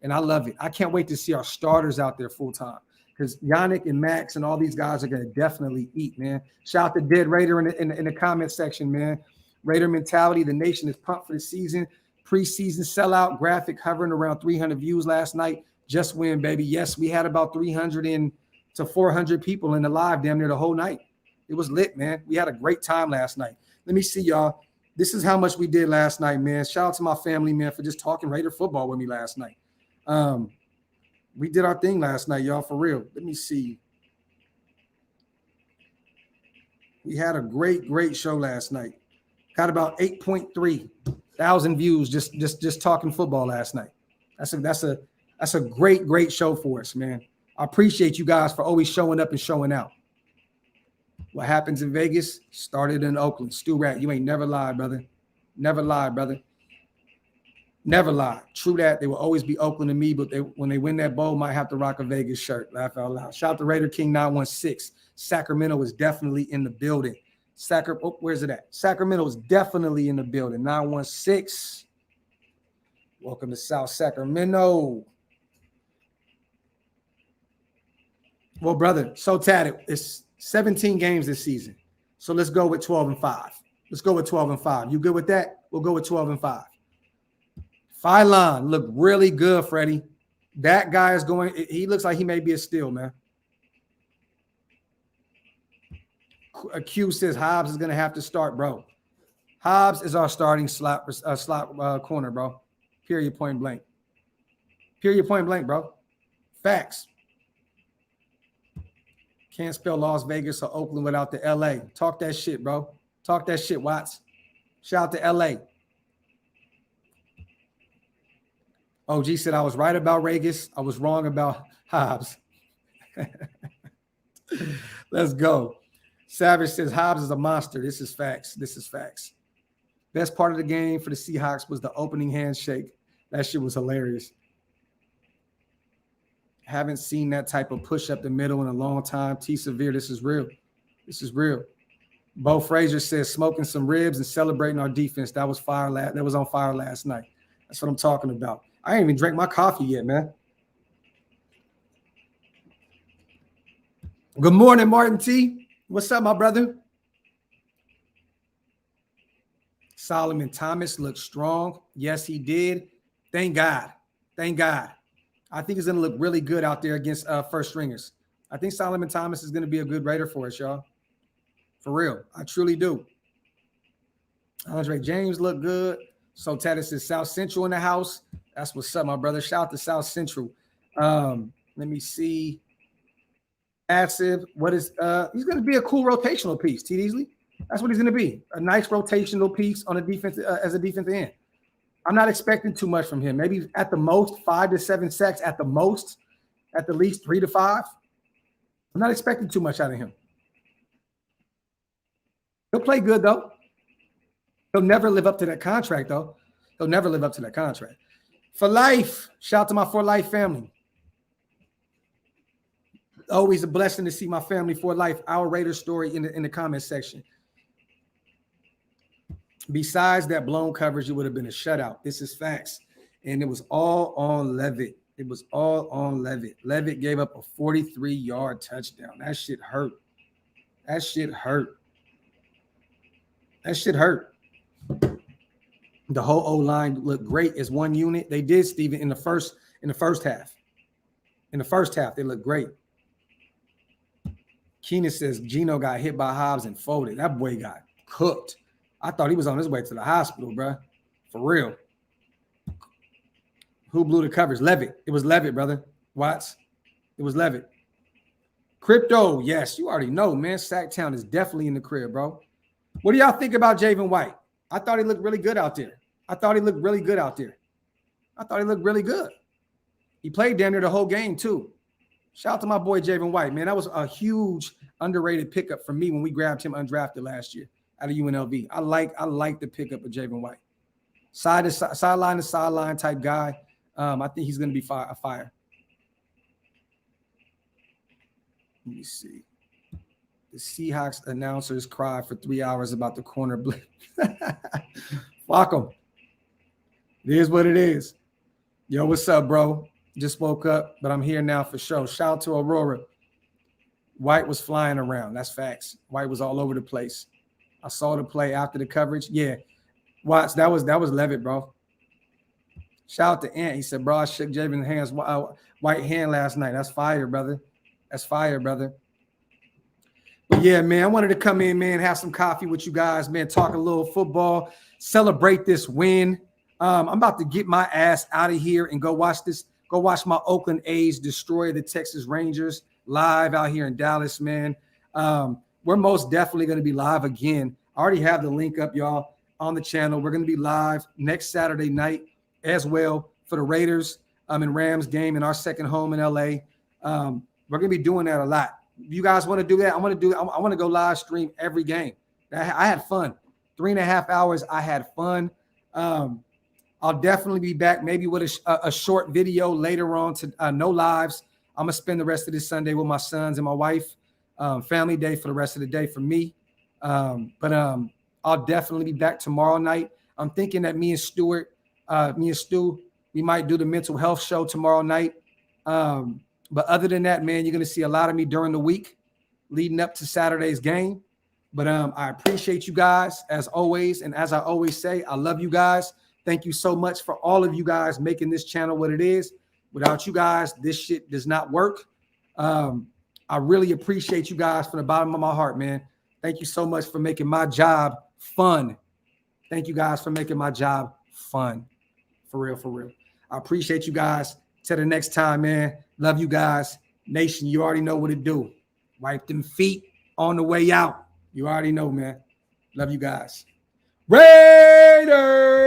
Speaker 1: And I love it. I can't wait to see our starters out there full time because Yannick and Max and all these guys are going to definitely eat, man. Shout out to Dead Raider in the comment section, man. Raider mentality. The nation is pumped for the season. Preseason sellout graphic hovering around 300 views last night. Just win, baby. Yes, we had about 300 to 400 people in the live damn near the whole night. It was lit, man. We had a great time last night. Let me see, y'all. This is how much we did last night, man. Shout out to my family, man, for just talking Raider football with me last night. We did our thing last night, y'all, for real. Let me see. We had a great show last night. Got about 8.3 thousand views just talking football last night. That's a great show for us, man. I appreciate you guys for always showing up and showing out. What happens in Vegas started in Oakland. Stu Rat, you ain't never lied, brother. Never lied, brother. Never lied. True that. They will always be Oakland to me, but when they win that bowl, might have to rock a Vegas shirt. Laugh out loud. Shout out to Raider King 916. Sacramento is definitely in the building. Where's it at? Sacramento is definitely in the building. 916. Welcome to South Sacramento. Well, brother, so tatted. It's 17 games this season. So let's go with 12-5. Let's go with 12-5. You good with that? We'll go with 12-5. Phylon looked really good, Freddie. That guy is going, he looks like he may be a steal, man. Q says Hobbs is going to have to start, bro. Hobbs is our starting slot corner, bro. Period, point blank. Period, point blank, bro. Facts. Can't spell Las Vegas or Oakland without the LA. Talk that shit, bro. Talk that shit, Watts. Shout out to LA. OG said I was right about Vegas. I was wrong about Hobbs. Let's go. Savage says Hobbs is a monster. This is facts. This is facts. Best part of the game for the Seahawks was the opening handshake. That shit was hilarious. Haven't seen that type of push up the middle in a long time. T Severe, this is real. This is real. Bo Frazier says smoking some ribs and celebrating our defense. That was fire. That was on fire last night. That's what I'm talking about. I ain't even drank my coffee yet, man. Good morning, Martin T. What's up, my brother? Solomon Thomas looked strong. Yes, he did. Thank God. Thank God. I think he's going to look really good out there against first stringers. I think Solomon Thomas is going to be a good Raider for us, y'all. For real. I truly do. Andre James looked good. So Tatis is South Central in the house. That's what's up, my brother. Shout out to South Central. Let me see. Massive. What is he's going to be a cool rotational piece, T. Easley. That's what he's going to be. A nice rotational piece on a defense as a defensive end. I'm not expecting too much from him. Maybe at the most 5 to 7 sacks at the most, at the least 3 to 5. I'm not expecting too much out of him. He'll play good, though. He'll never live up to that contract, though. He'll never live up to that contract. For life, shout out to my For Life family. Always a blessing to see my family for life. Our Raider story in the comment section. Besides that blown coverage, it would have been a shutout. This is facts. And it was all on Levitt. It was all on Levitt. Levitt gave up a 43-yard touchdown. That shit hurt. That shit hurt. That shit hurt. The whole O-line looked great as one unit. They did, Steven, in the first half. In the first half, they looked great. Keenan says Gino got hit by Hobbs and folded. That boy got cooked. I thought he was on his way to the hospital, bro. For real. Who blew the coverage? Levitt. It was Levitt, brother. Watts. It was Levitt. Crypto, yes, you already know, man. Sacktown is definitely in the crib, bro. What do y'all think about Javen White? I thought he looked really good out there. I thought he looked really good. He played down there the whole game, too. Shout out to my boy Javen White, man. That was a huge underrated pickup for me when we grabbed him undrafted last year out of UNLV. I like the pickup of Javen White. Sideline to sideline type guy. I think he's going to be a fire. Let me see. The Seahawks announcers cried for 3 hours about the corner blitz. Fuck them. It is what it is. Yo, what's up, bro? Just woke up, but I'm here now for sure. Shout out to Aurora. White was flying around. That's facts. White was all over the place. I saw the play after the coverage. Yeah. Watts, that was Levitt, bro. Shout out to Ant. He said, bro, I shook Javen's hands, White hand last night. That's fire, brother. That's fire, brother. But yeah, man, I wanted to come in, man, have some coffee with you guys, man, talk a little football, celebrate this win. I'm about to get my ass out of here and go watch my Oakland A's destroy the Texas Rangers live out here in Dallas, man. We're most definitely going to be live again. I already have the link up, y'all, on the channel. We're going to be live next Saturday night as well for the Raiders and Rams game in our second home in LA. We're going to be doing that a lot. You guys want to do that? I want to go live stream every game. I had fun. 3.5 hours. I had fun. I'll definitely be back maybe with a short video later on to no lives. I'm going to spend the rest of this Sunday with my sons and my wife. Family day for the rest of the day for me. But I'll definitely be back tomorrow night. I'm thinking that me and Stu, we might do the mental health show tomorrow night. But other than that, man, you're going to see a lot of me during the week leading up to Saturday's game. But I appreciate you guys as always. And as I always say, I love you guys. Thank you so much for all of you guys making this channel what it is. Without you guys, this shit does not work. I really appreciate you guys from the bottom of my heart, man. Thank you so much for making my job fun. Thank you guys for making my job fun. For real, for real. I appreciate you guys. Till the next time, man. Love you guys. Nation, you already know what to do. Wipe them feet on the way out. You already know, man. Love you guys. Raiders!